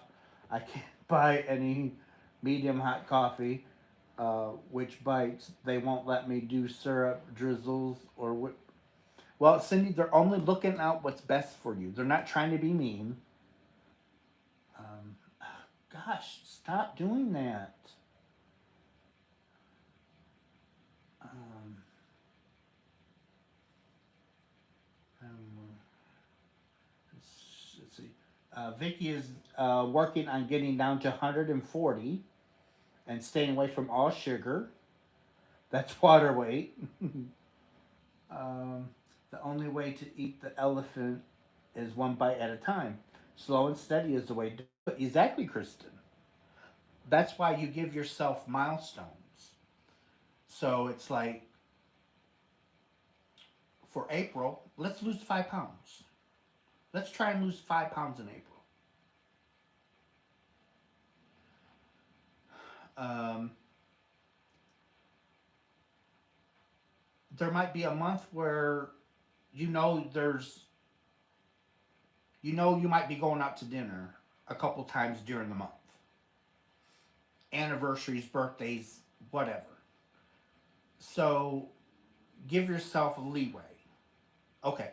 I can't buy any medium hot coffee, which bites. They won't let me do syrup, drizzles, or whip. Well, Cindy, they're only looking out what's best for you. They're not trying to be mean. Um, gosh, stop doing that. Um, um, let's see. Vicky is working on getting down to 140 and staying away from all sugar. That's water weight. The only way to eat the elephant is one bite at a time. Slow and steady is the way to do it. Exactly, Kristen. That's why you give yourself milestones. So it's like for April, let's lose 5 pounds. Let's try and lose 5 pounds in April. Um, there might be a month where you know there's you might be going out to dinner a couple times during the month. Anniversaries, birthdays, whatever. So give yourself a leeway. Okay,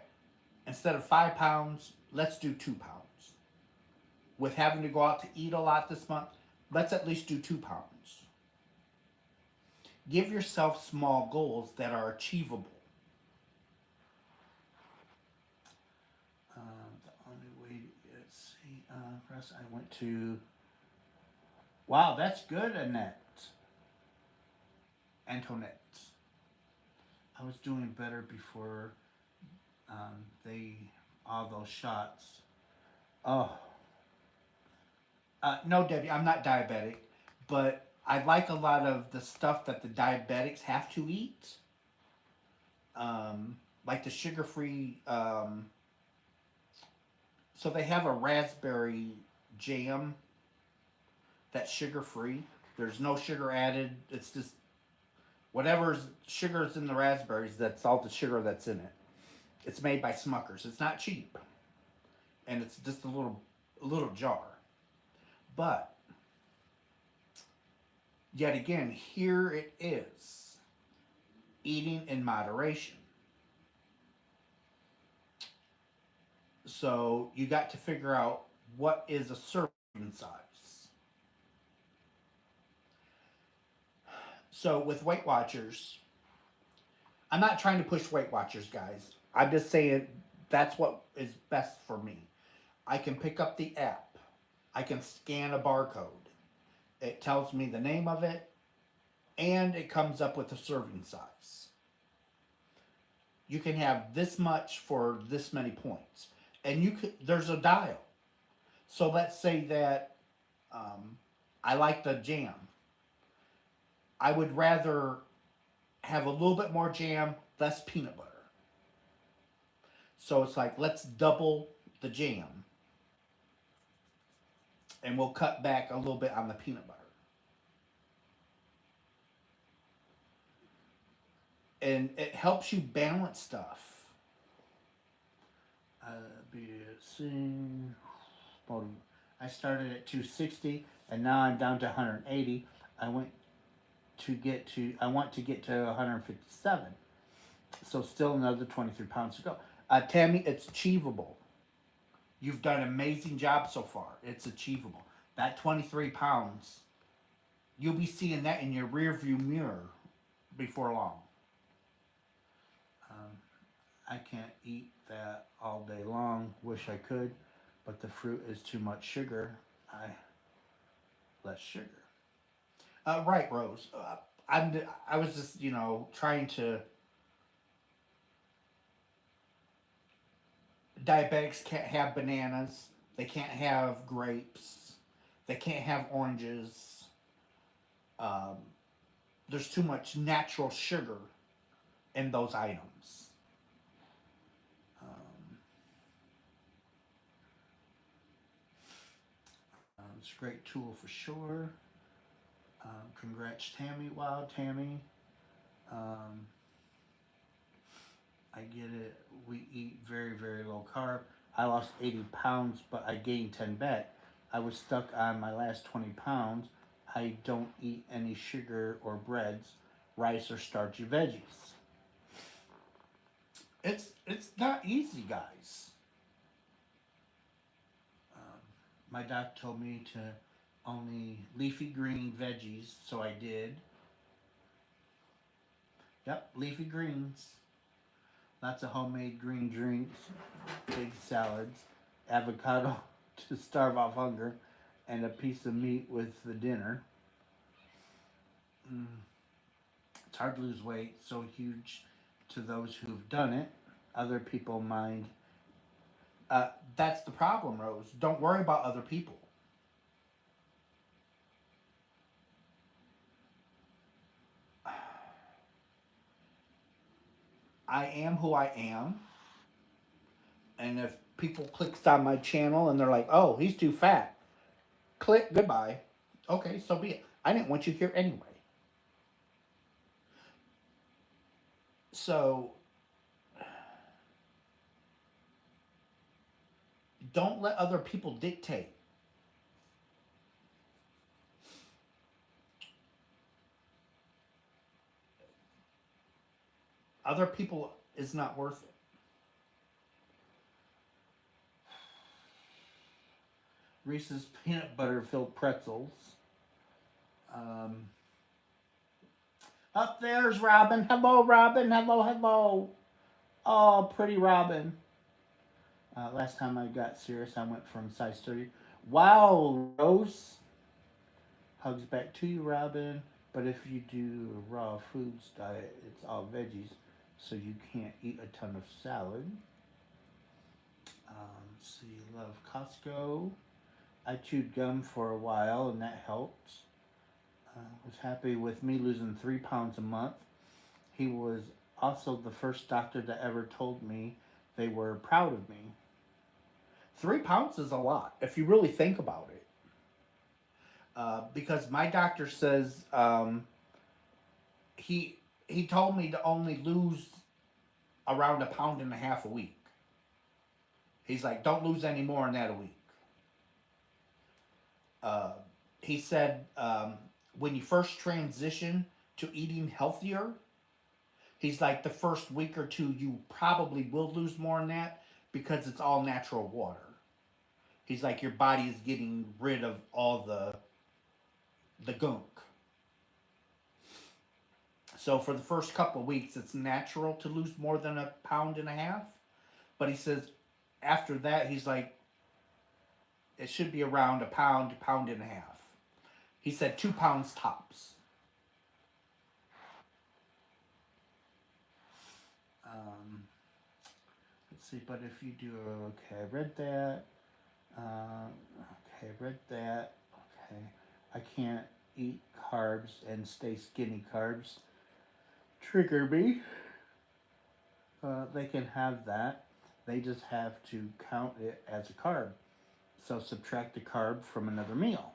instead of 5 pounds, let's do 2 pounds. With having to go out to eat a lot this month, let's at least do 2 pounds. Give yourself small goals that are achievable. The only way to see, press. I went to. Wow, that's good, Annette. Antoinette. I was doing better before they all those shots. Oh, no, Debbie, I'm not diabetic, but I like a lot of the stuff that the diabetics have to eat, like the sugar-free. So they have a raspberry jam that's sugar-free. There's no sugar added. It's just whatever's sugar's in the raspberries. That's all the sugar that's in it. It's made by Smuckers. It's not cheap, and it's just a little jar. But yet again, here it is, eating in moderation. So you got to figure out what is a serving size. So with Weight Watchers, I'm not trying to push Weight Watchers, guys. I'm just saying that's what is best for me. I can pick up the app. I can scan a barcode. It tells me the name of it, and it comes up with a serving size. You can have this much for this many points, and there's a dial. So let's say that I like the jam. I would rather have a little bit more jam, less peanut butter. So it's like let's double the jam, and we'll cut back a little bit on the peanut butter. And it helps you balance stuff. BSC. I started at 260 and now I'm down to 180. I went I want to get to 157. So still another 23 pounds to go. Tammy, it's achievable. You've done an amazing job so far. It's achievable. That 23 pounds, you'll be seeing that in your rear view mirror before long. Um, I can't eat that all day long. Wish I could, but the fruit is too much sugar. I less sugar. Right, Rose. I was just trying to. Diabetics can't have bananas. They can't have grapes. They can't have oranges. Um, there's too much natural sugar in those items. Um, it's a great tool for sure. Congrats, Tammy. Wow, Tammy. Um, I get it. We eat very, very low carb. I lost 80 pounds, but I gained 10 back. I was stuck on my last 20 pounds. I don't eat any sugar or breads, rice or starchy veggies. It's not easy, guys. Um, my doc told me to only leafy green veggies, so I did. Yep, leafy greens. Lots of homemade green drinks, big salads, avocado to starve off hunger, and a piece of meat with the dinner. Mm, it's hard to lose weight, so huge to those who've done it. Other people mind. That's the problem, Rose. Don't worry about other people. I am who I am, and if People clicks on my channel and they're like, "Oh, he's too fat." Click, goodbye. Okay, so be it. I didn't want you here anyway. So don't let other people dictate. Other people is not worth it. Reese's peanut butter filled pretzels. Um, Up there's Robin. Hello, Robin. Hello, hello. Oh, pretty Robin. Last time I got serious, I went from size 30. Wow, Rose. Hugs back to you, Robin. But if you do a raw foods diet, it's all veggies, so you can't eat a ton of salad. So you love Costco. I chewed gum for a while, and that helped. Was happy with me losing 3 pounds a month. He was also the first doctor that ever told me they were proud of me. 3 pounds is a lot if you really think about it. Because my doctor says he he told me to only lose around a pound and a half a week. He's like, don't lose any more than that a week. Uh, he said when you first transition to eating healthier, he's like the first week or two you probably will lose more than that because it's all natural water. He's like your body is getting rid of all the gunk. So for the first couple of weeks, it's natural to lose more than a pound and a half. But he says after that, he's like it should be around a pound, pound and a half. He said 2 pounds tops. Um, let's see, but if you do okay, I read that. Okay, read that. Okay, I can't eat carbs and stay skinny. Carbs trigger me. They can have that. They just have to count it as a carb. So subtract the carb from another meal.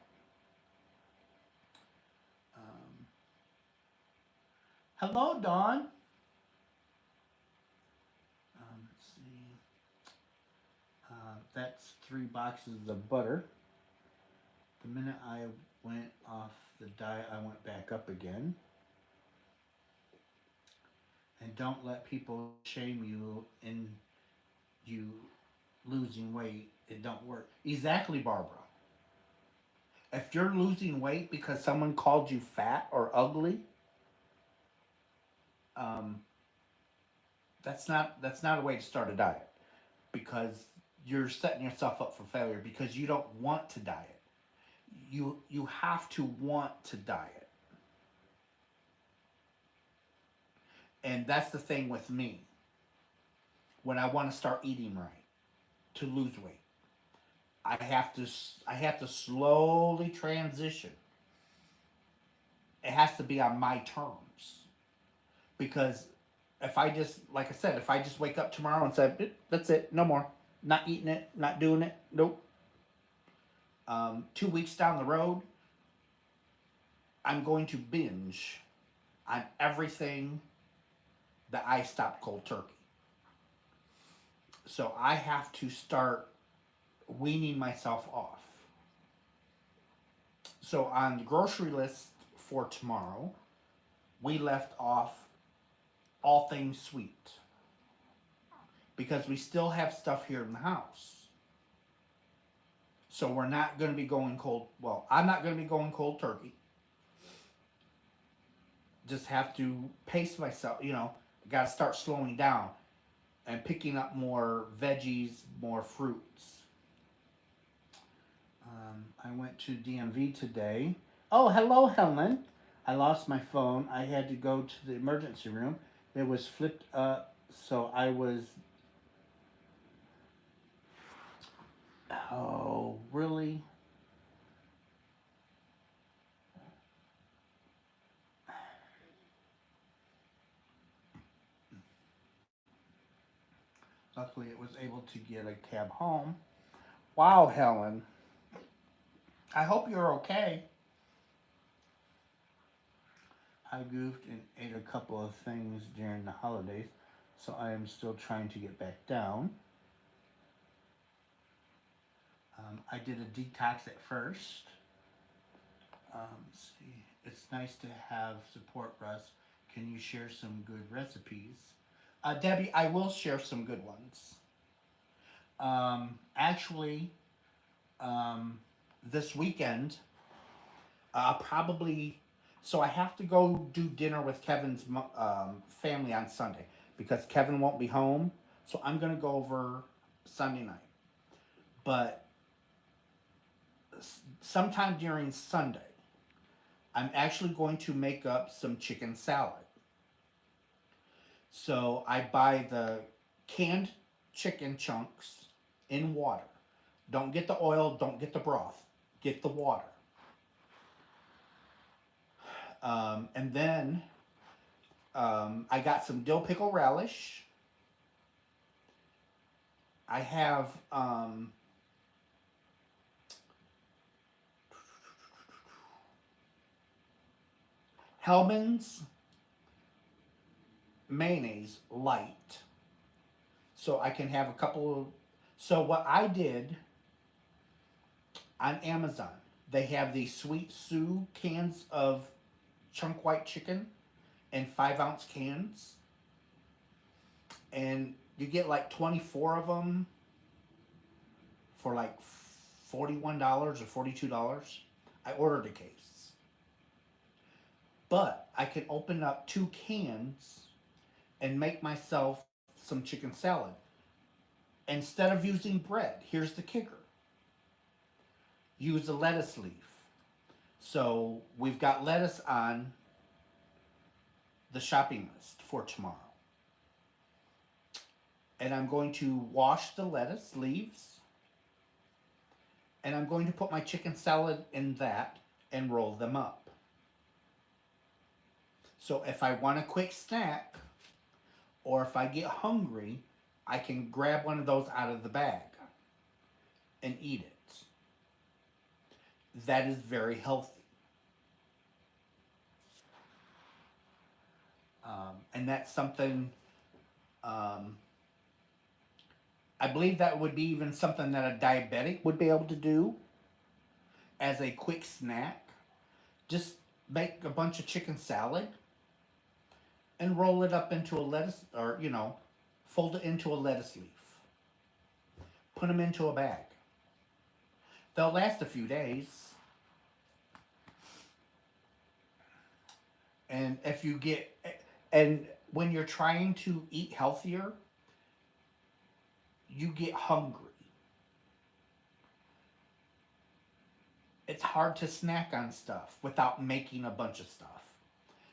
Um, Hello, Dawn. Let's see. That's 3 boxes of butter. The minute I went off the diet, I went back up again. And don't let people shame you in you losing weight. It don't work. Exactly, Barbara. If you're losing weight because someone called you fat or ugly, um, that's not a way to start a diet because you're setting yourself up for failure because you don't want to diet. You have to want to diet, and that's the thing with me. When I want to start eating right to lose weight, I have to I have to slowly transition. It has to be on my terms because if I just like I said, if I just wake up tomorrow and say that's it, no more, not eating it, not doing it, nope. 2 weeks down the road, I'm going to binge on everything that I stopped cold turkey. So I have to start weaning myself off. So on the grocery list for tomorrow, we left off all things sweet because we still have stuff here in the house. So we're not going to be going cold. Well, I'm not going to be going cold turkey. Just have to pace myself. Got to start slowing down and picking up more veggies, more fruits. I went to DMV today. Oh, hello, Helen. I lost my phone. I had to go to the emergency room. It was flipped up, so I was. Oh, really? Luckily, it was able to get a cab home. Wow, Helen. I hope you're okay. I goofed and ate a couple of things during the holidays, so I am still trying to get back down. I did a detox at first. Let's see. It's nice to have support, Russ. Can you share some good recipes? Debbie, I will share some good ones. Actually, um, this weekend, probably. So I have to go do dinner with Kevin's family on Sunday because Kevin won't be home. So I'm gonna go over Sunday night. But sometime during Sunday, I'm actually going to make up some chicken salad. So I buy the canned chicken chunks in water. Don't get the oil, don't get the broth, get the water. And then I got some dill pickle relish. I have Hellman's mayonnaise light. So I can have a couple of. So what I did on Amazon, they have these Sweet Sue cans of chunk white chicken in 5 ounce cans. And you get like 24 of them for like $41 or $42. I ordered a case. But I can open up 2 cans and make myself some chicken salad. Instead of using bread, here's the kicker, use a lettuce leaf. So we've got lettuce on the shopping list for tomorrow. And I'm going to wash the lettuce leaves. And I'm going to put my chicken salad in that and roll them up. So if I want a quick snack or if I get hungry, I can grab one of those out of the bag and eat it. That is very healthy. And that's something, um, I believe that would be even something that a diabetic would be able to do as a quick snack. Just make a bunch of chicken salad and roll it up into a lettuce, or, fold it into a lettuce leaf. Put them into a bag. They'll last a few days. And if you get, and when you're trying to eat healthier, you get hungry. It's hard to snack on stuff without making a bunch of stuff.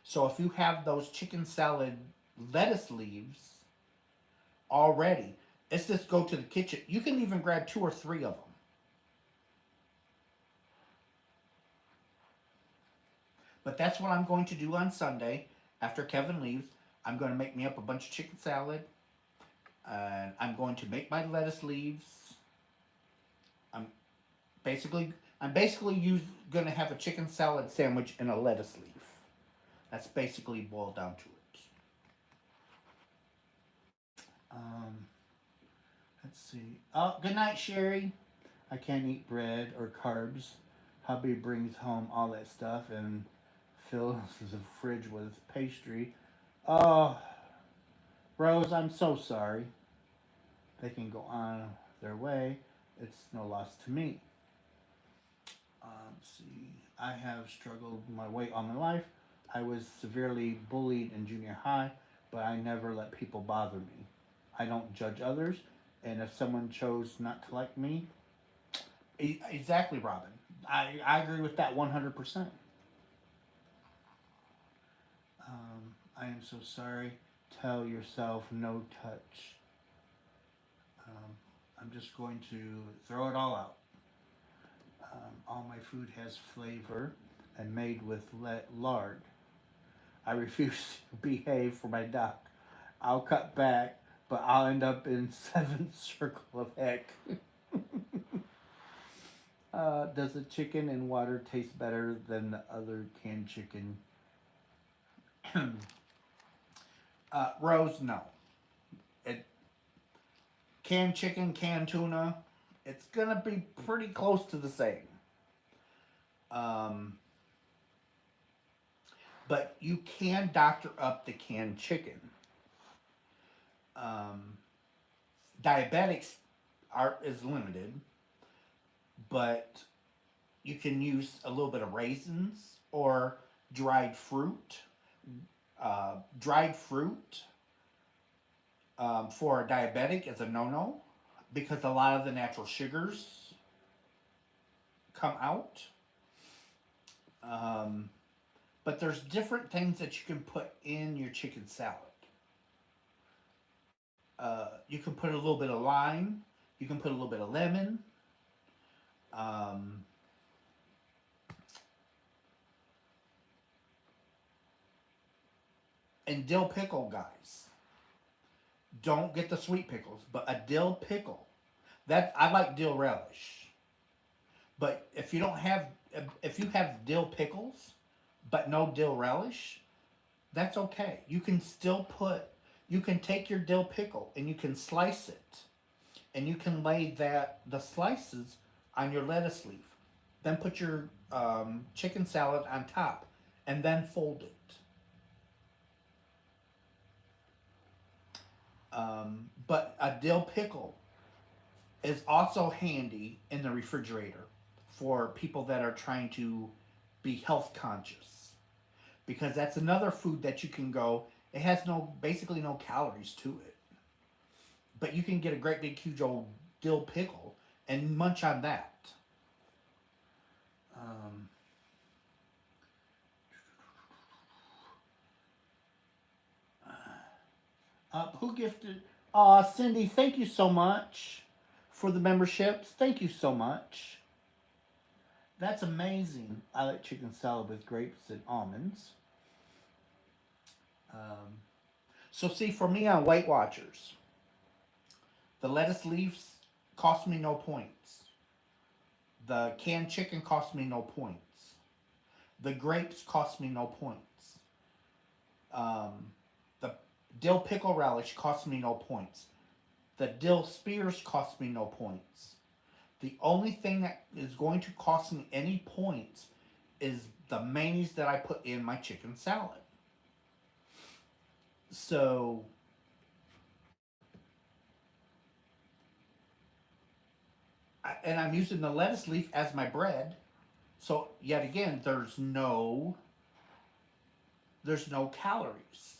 So if you have those chicken salad lettuce leaves already, it's just go to the kitchen. You can even grab 2 or 3 of them. But that's what I'm going to do on Sunday after Kevin leaves. I'm going to make me up a bunch of chicken salad. And I'm going to make my lettuce leaves. I'm I'm basically going to have a chicken salad sandwich and a lettuce leaf. That's basically boiled down to it. Um, let's see. Oh, good night, Sherry. I can't eat bread or carbs. Hubby brings home all that stuff and fills the fridge with pastry. Oh, Rose, I'm so sorry. They can go on their way. It's no loss to me. Let's see. I have struggled my weight all my life. I was severely bullied in junior high, but I never let people bother me. I don't judge others, and if someone chose not to like me, exactly, Robin. I agree with that 100%. I am so sorry. Tell yourself no touch. Um, I'm just going to throw it all out. All my food has flavor and made with lard. I refuse to behave for my duck. I'll cut back but I'll end up in seventh circle of heck. Does the chicken in water taste better than the other canned chicken? Rose, no. It canned chicken, canned tuna, it's gonna be pretty close to the same. Um, but you can doctor up the canned chicken. Um, Diabetics are is limited, but you can use a little bit of raisins or dried fruit. Dried fruit for a diabetic is a no-no because a lot of the natural sugars come out. Um, but there's different things that you can put in your chicken salad. You can put a little bit of lime. You can put a little bit of lemon. Um, and dill pickle, guys. Don't get the sweet pickles, but a dill pickle. That I like dill relish. But if you have dill pickles, but no dill relish, that's okay. You can take your dill pickle and you can slice it, and you can lay the slices on your lettuce leaf. Then put your chicken salad on top, and then fold it. But a dill pickle is also handy in the refrigerator for people that are trying to be health conscious, because that's another food that you can go. It has basically no calories to it, but you can get a great big huge old dill pickle and munch on that. Um, who gifted? Cindy, thank you so much for the memberships. Thank you so much. That's amazing. I like chicken salad with grapes and almonds. Um, so see, for me on Weight Watchers, the lettuce leaves cost me no points. The canned chicken cost me no points. The grapes cost me no points. The dill pickle relish cost me no points. The dill spears cost me no points. The only thing that is going to cost me any points is the mayonnaise that I put in my chicken salad. So, and I'm using the lettuce leaf as my bread. So yet again, there's no calories.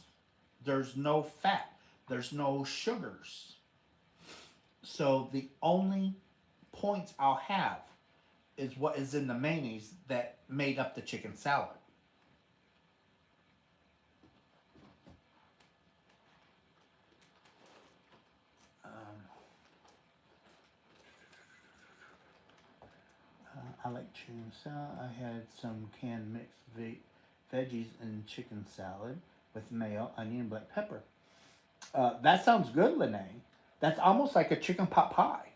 There's no fat. There's no sugars. So the only points I'll have is what is in the mayonnaise that made up the chicken salad. Um, I like chicken salad. I had some canned mixed veggies and chicken salad with mayo, onion, and black pepper. That sounds good, Lene. That's almost like a chicken pot pie.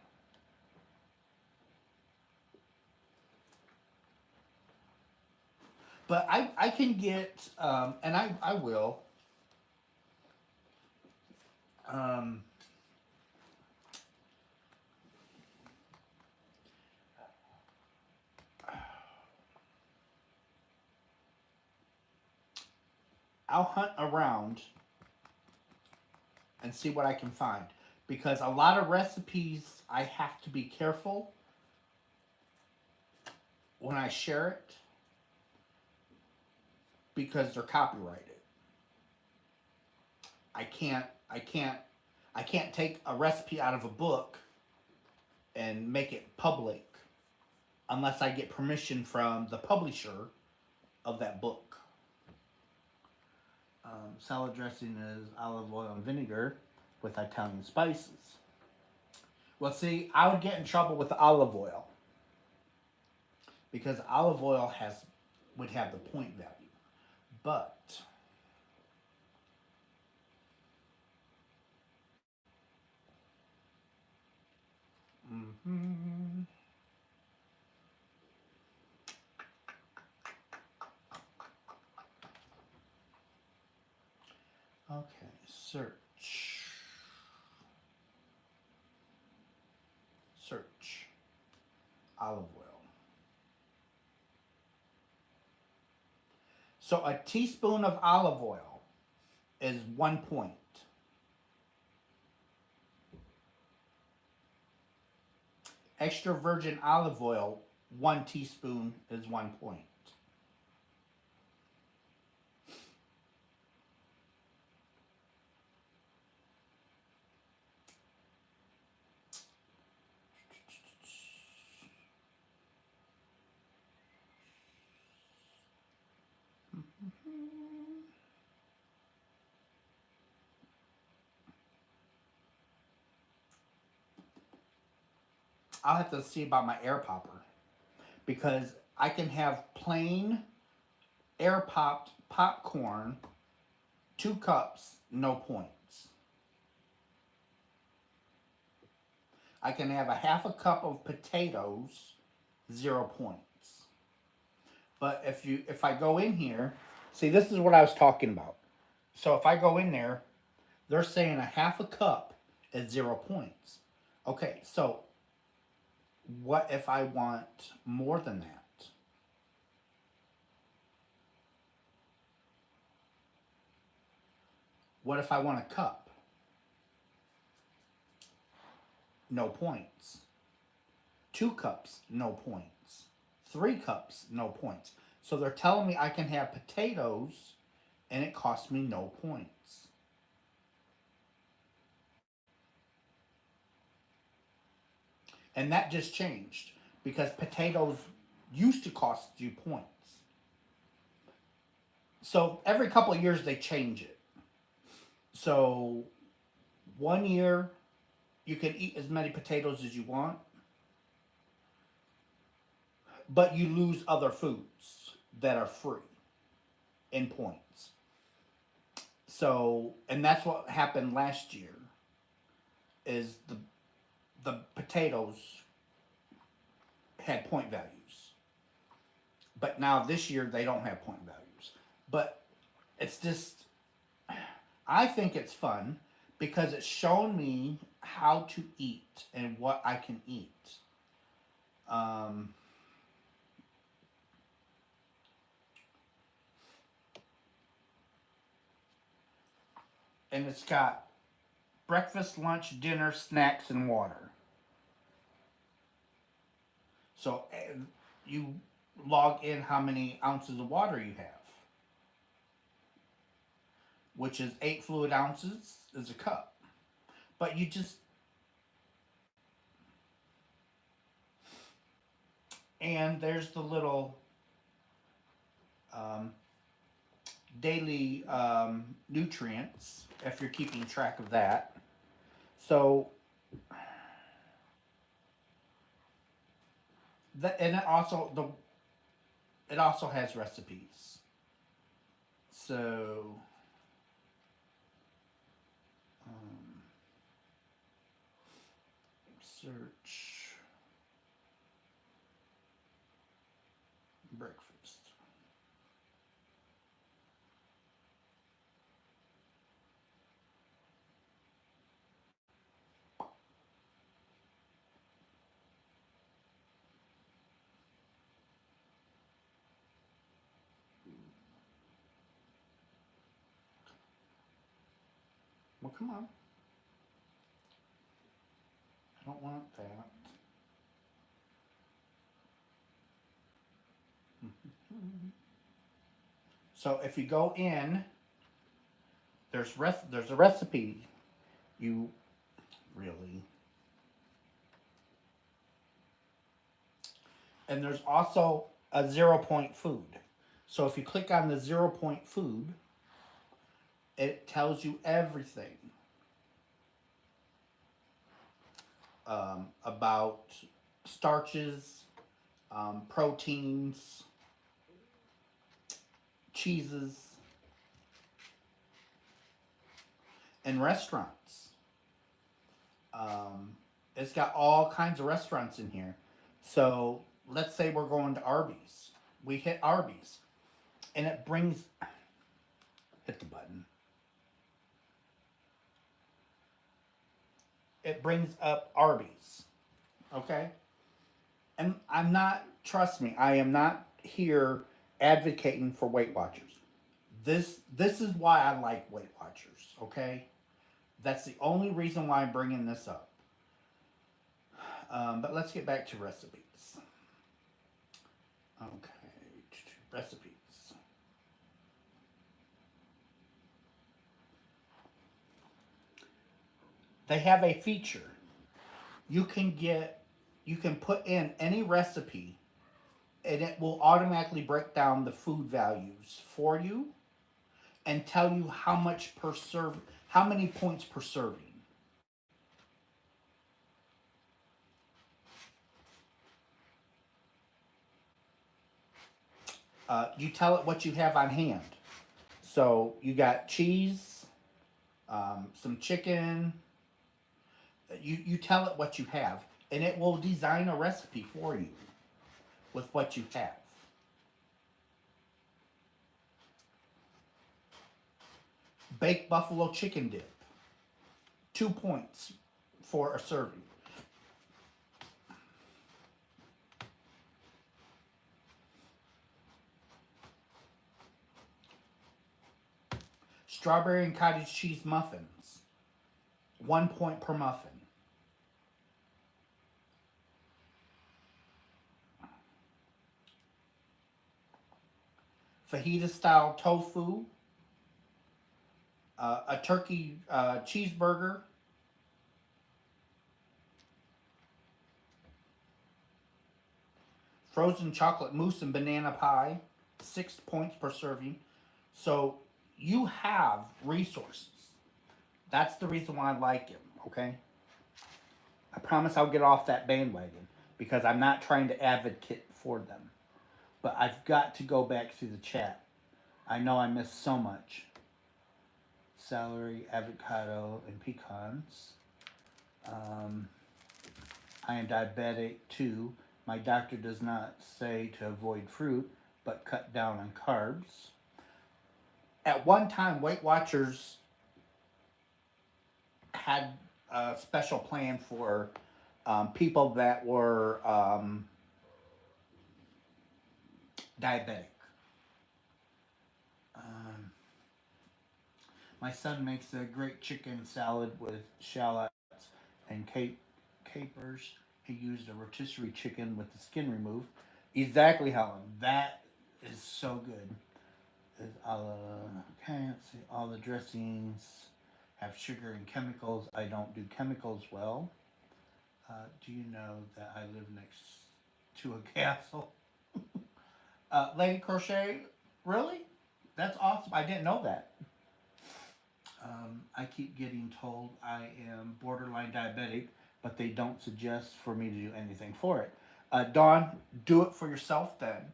But I can get, and I will, um, I'll hunt around and see what I can find. Because a lot of recipes, I have to be careful when I share it because they're copyrighted. I can't, I can't, I can't take a recipe out of a book and make it public unless I get permission from the publisher of that book. Salad dressing is olive oil and vinegar with Italian spices. Well, see, I would get in trouble with the olive oil because olive oil would have the point value. But Mm-hmm. Okay, search. Search. Olive oil. So a teaspoon of olive oil is 1 point. Extra virgin olive oil, 1 teaspoon is 1 point. I'll have to see about my air popper because I can have plain air popped popcorn, 2 cups, no points. I can have a half a cup of potatoes, 0 points. But if I go in here, see this is what I was talking about. So if I go in there, they're saying a half a cup is 0 points. Okay, so what if I want more than that? What if I want a cup? No points. 2 cups, no points. 3 cups, no points. So they're telling me I can have potatoes and it costs me no points. And that just changed because potatoes used to cost you points. So every couple of years they change it. So 1 year you can eat as many potatoes as you want, but you lose other foods that are free in points. So, and that's what happened last year is the potatoes had point values. But now this year they don't have point values. But it's just I think it's fun because it's shown me how to eat and what I can eat. Um, and it's got breakfast, lunch, dinner, snacks, and water. So you log in how many ounces of water you have, which is 8 fluid ounces is a cup. But you just and there's the little um, daily nutrients if you're keeping track of that. So and it also has recipes. So um, search breakfast. Well, come on. I don't want that. So if you go in, there's a recipe. You really, and there's also a 0 point food. So if you click on the 0 point food, it tells you everything about starches, proteins, cheeses, and restaurants. Um, It's got all kinds of restaurants in here. So let's say we're going to Arby's. We hit Arby's, and it brings, hit the button. It brings up Arby's. Okay? And I'm not, trust me, I am not here advocating for Weight Watchers. This is why I like Weight Watchers, okay? That's the only reason why I'm bringing this up. But let's get back to recipes. Okay, recipes. They have a feature. You can get, you can put in any recipe, and it will automatically break down the food values for you and tell you how much per serve, how many points per serving. You tell it what you have on hand. So you got cheese, some chicken. You tell it what you have, and it will design a recipe for you with what you have. Baked buffalo chicken dip, 2 points for a serving. Strawberry and cottage cheese muffins, 1 point per muffin. Fajita style tofu, a turkey cheeseburger, frozen chocolate mousse and banana pie, 6 points per serving. So you have resources. That's the reason why I like him, okay? I promise I'll get off that bandwagon because I'm not trying to advocate for them. But I've got to go back through the chat. I know I missed so much. Celery, avocado, and pecans. Um, I am diabetic too. My doctor does not say to avoid fruit, but cut down on carbs. At one time, Weight Watchers had a special plan for people that were diabetic. Um, my son makes a great chicken salad with shallots and capers. He used a rotisserie chicken with the skin removed. Exactly, Helen. That is so good. Is okay, let's see. All the dressings have sugar and chemicals. I don't do chemicals well. Do you know that I live next to a castle? Lady Crochet, really? That's awesome. I didn't know that. I keep getting told I am borderline diabetic, but they don't suggest for me to do anything for it. Dawn, do it for yourself then.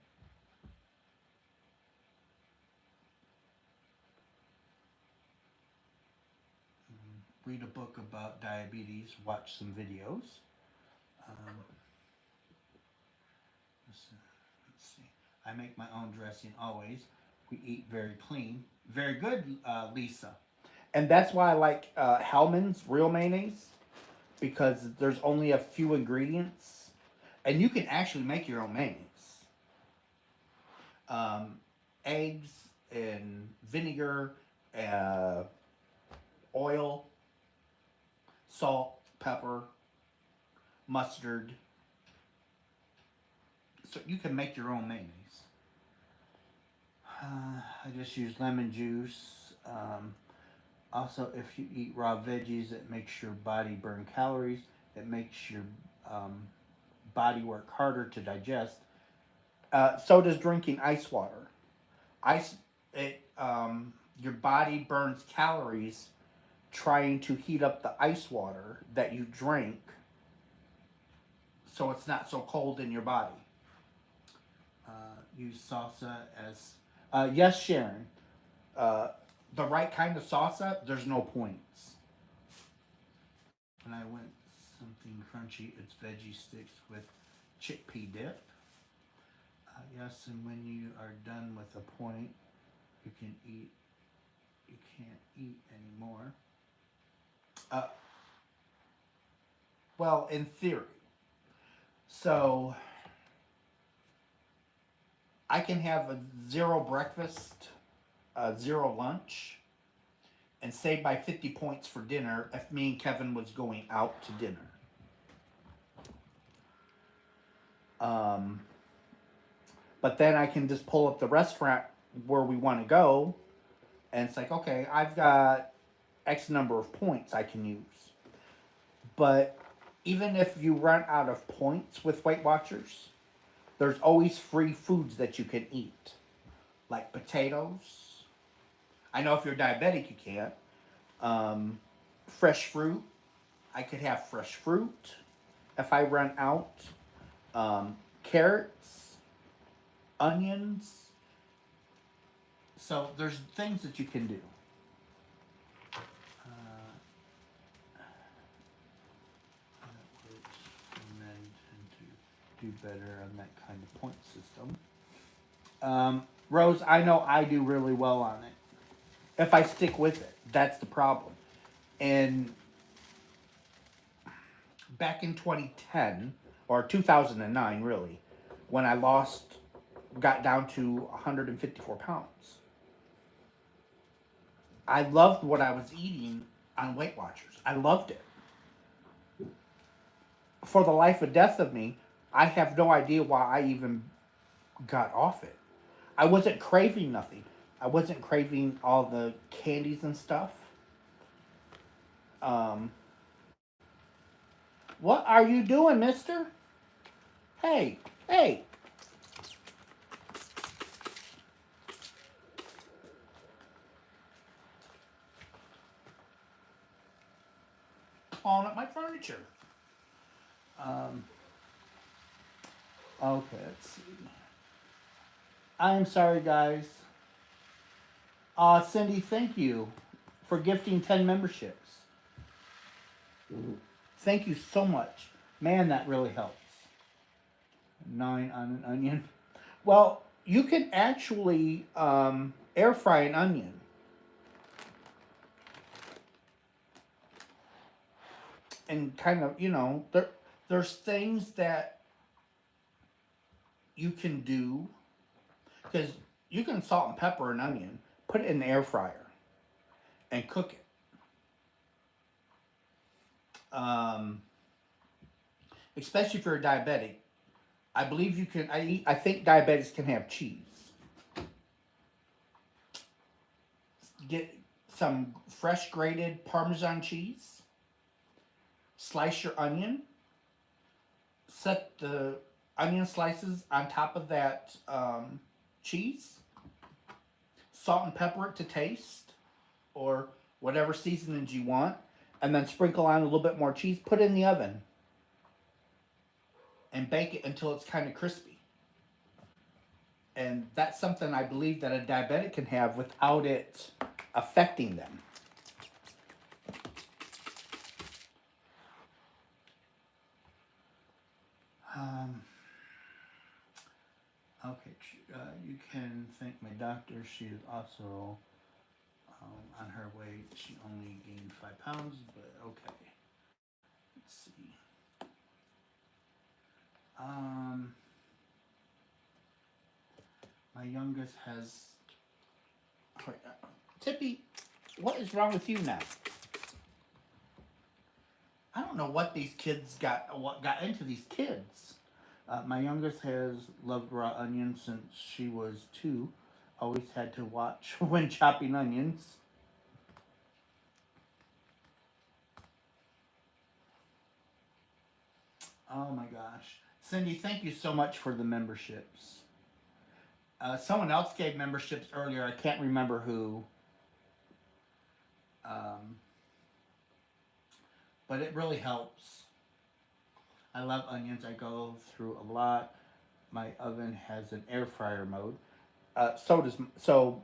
Read a book about diabetes, watch some videos. Um, let's see. I make my own dressing always. We eat very clean. Very good, Lisa. And that's why I like Hellman's real mayonnaise because there's only a few ingredients, and you can actually make your own mayonnaise. Um, Eggs and vinegar, uh, oil, salt, pepper, mustard. So you can make your own mayonnaise. I just use lemon juice. Also, if you eat raw veggies, it makes your body burn calories. It makes your um, body work harder to digest. So does drinking ice water. Ice, your body burns calories trying to heat up the ice water that you drink, so it's not so cold in your body. Use salsa as yes, Sharon. Uh, the right kind of salsa, there's no points. And I went something crunchy. It's veggie sticks with chickpea dip. Yes, and when you are done with a point, you can eat. You can't eat anymore. Uh, well, in theory. So I can have a zero breakfast, a zero lunch, and save by 50 points for dinner if me and Kevin was going out to dinner. Um, but then I can just pull up the restaurant where we want to go, and it's like, okay, I've got X number of points I can use. But even if you run out of points with Weight Watchers, there's always free foods that you can eat, like potatoes. I know if you're diabetic, you can't. Um, Fresh fruit. I could have fresh fruit if I run out. Carrots, onions. So there's things that you can do. And then tend to do better on that kind of point system. Rose, I know I do really well on it. If I stick with it, that's the problem. And back in 2010, or 2009, really, when I got down to 154 pounds, I loved what I was eating on Weight Watchers. I loved it. For the life or death of me, I have no idea why I even got off it. I wasn't craving nothing. I wasn't craving all the candies and stuff. Um, what are you doing, mister? Hey, hey. Clawing up my furniture. Um, okay, let's see. I'm sorry, guys. Cindy, thank you for gifting 10 memberships. Thank you so much. Man, that really helps. 9 on an onion. Well, you can actually air fry an onion. And kind of, there's things that you can do. Because you can salt and pepper an onion, put it in the air fryer, and cook it. Especially if you're a diabetic. I believe you can. I think diabetics can have cheese. Get some fresh grated Parmesan cheese. Slice your onion. Set the onion slices on top of that cheese. Salt and pepper it to taste, or whatever seasonings you want, and then sprinkle on a little bit more cheese. Put it in the oven and bake it until it's kind of crispy. And that's something I believe that a diabetic can have without it affecting them. Okay, you can thank my doctor. She is also on her weight. She only gained 5 pounds, but okay. Let's see. My youngest has. Tippy, what is wrong with you now? I don't know what these kids what got into these kids. My youngest has loved raw onions since she was 2. Always had to watch when chopping onions. Oh my gosh. Cindy, thank you so much for the memberships. Someone else gave memberships earlier. I can't remember who. Um, but it really helps. I love onions. I go through a lot. My oven has an air fryer mode. So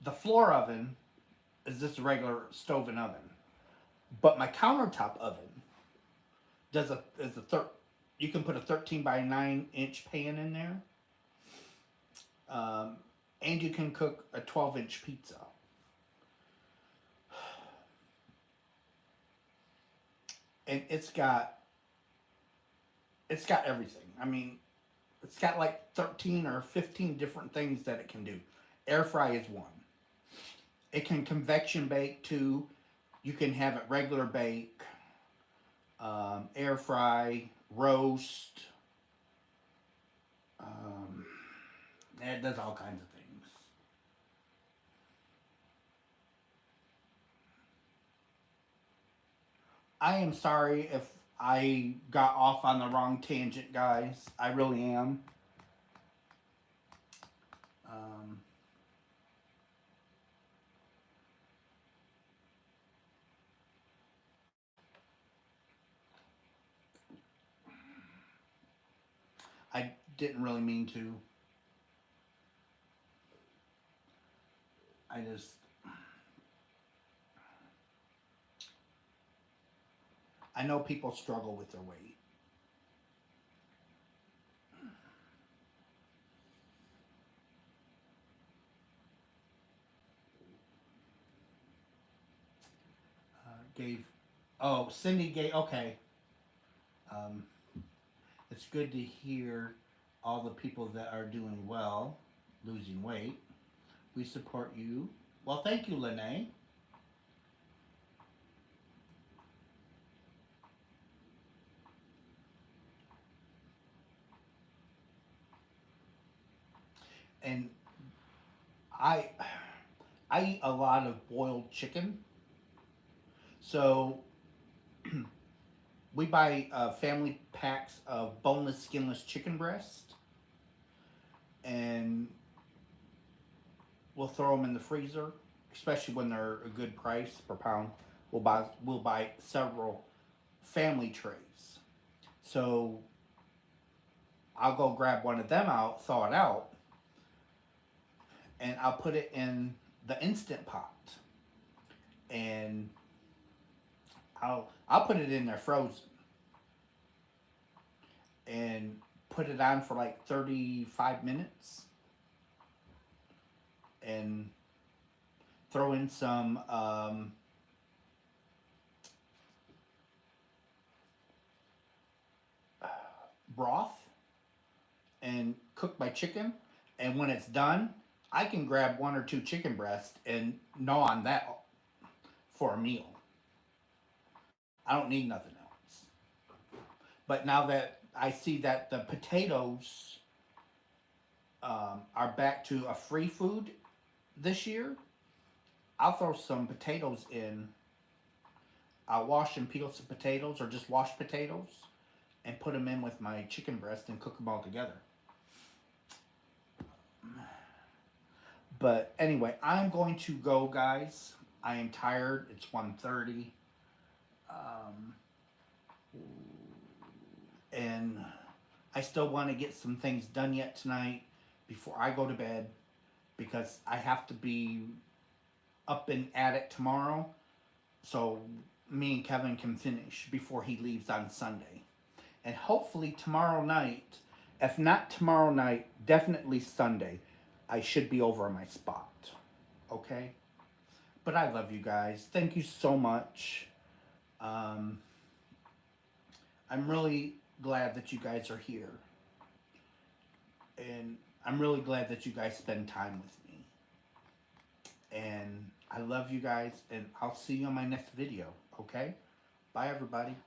the floor oven is just a regular stove and oven, but my countertop oven does a is a thir- you can put a 13 by 9 inch pan in there, um, and you can cook a 12-inch pizza. And it's got everything. I mean, it's got like 13 or 15 different things that it can do. Air fry is one. It can convection bake too. You can have it regular bake, air fry, roast. Um, it does all kinds of things. I am sorry if I got off on the wrong tangent, guys. I really am. Um, I didn't really mean to. I just, I know people struggle with their weight. Gave, oh, Cindy gave, okay. Um, it's good to hear all the people that are doing well, losing weight. We support you. Well, thank you, Lene. And I, I eat a lot of boiled chicken. So we buy family packs of boneless, skinless chicken breast, and we'll throw them in the freezer, especially when they're a good price per pound. We'll buy several family trays. So I'll go grab one of them out, thaw it out, and I'll put it in the instant pot, and I'll put it in there frozen, and put it on for like 35 minutes, and throw in some broth, and cook my chicken. And when it's done, I can grab one or two chicken breasts and gnaw on that for a meal. I don't need nothing else. But now that I see that the potatoes are back to a free food this year, I'll throw some potatoes in. I'll wash and peel some potatoes, or just wash potatoes, and put them in with my chicken breast and cook them all together. But anyway, I'm going to go, guys. I am tired. It's 1:30. Um, and I still want to get some things done yet tonight before I go to bed, because I have to be up and at it tomorrow, so me and Kevin can finish before he leaves on Sunday. And hopefully tomorrow night, if not tomorrow night, definitely Sunday, I should be over my spot. Okay? But I love you guys. Thank you so much. Um, I'm really glad that you guys are here. And I'm really glad that you guys spend time with me. And I love you guys. And I'll see you on my next video. Okay? Bye, everybody.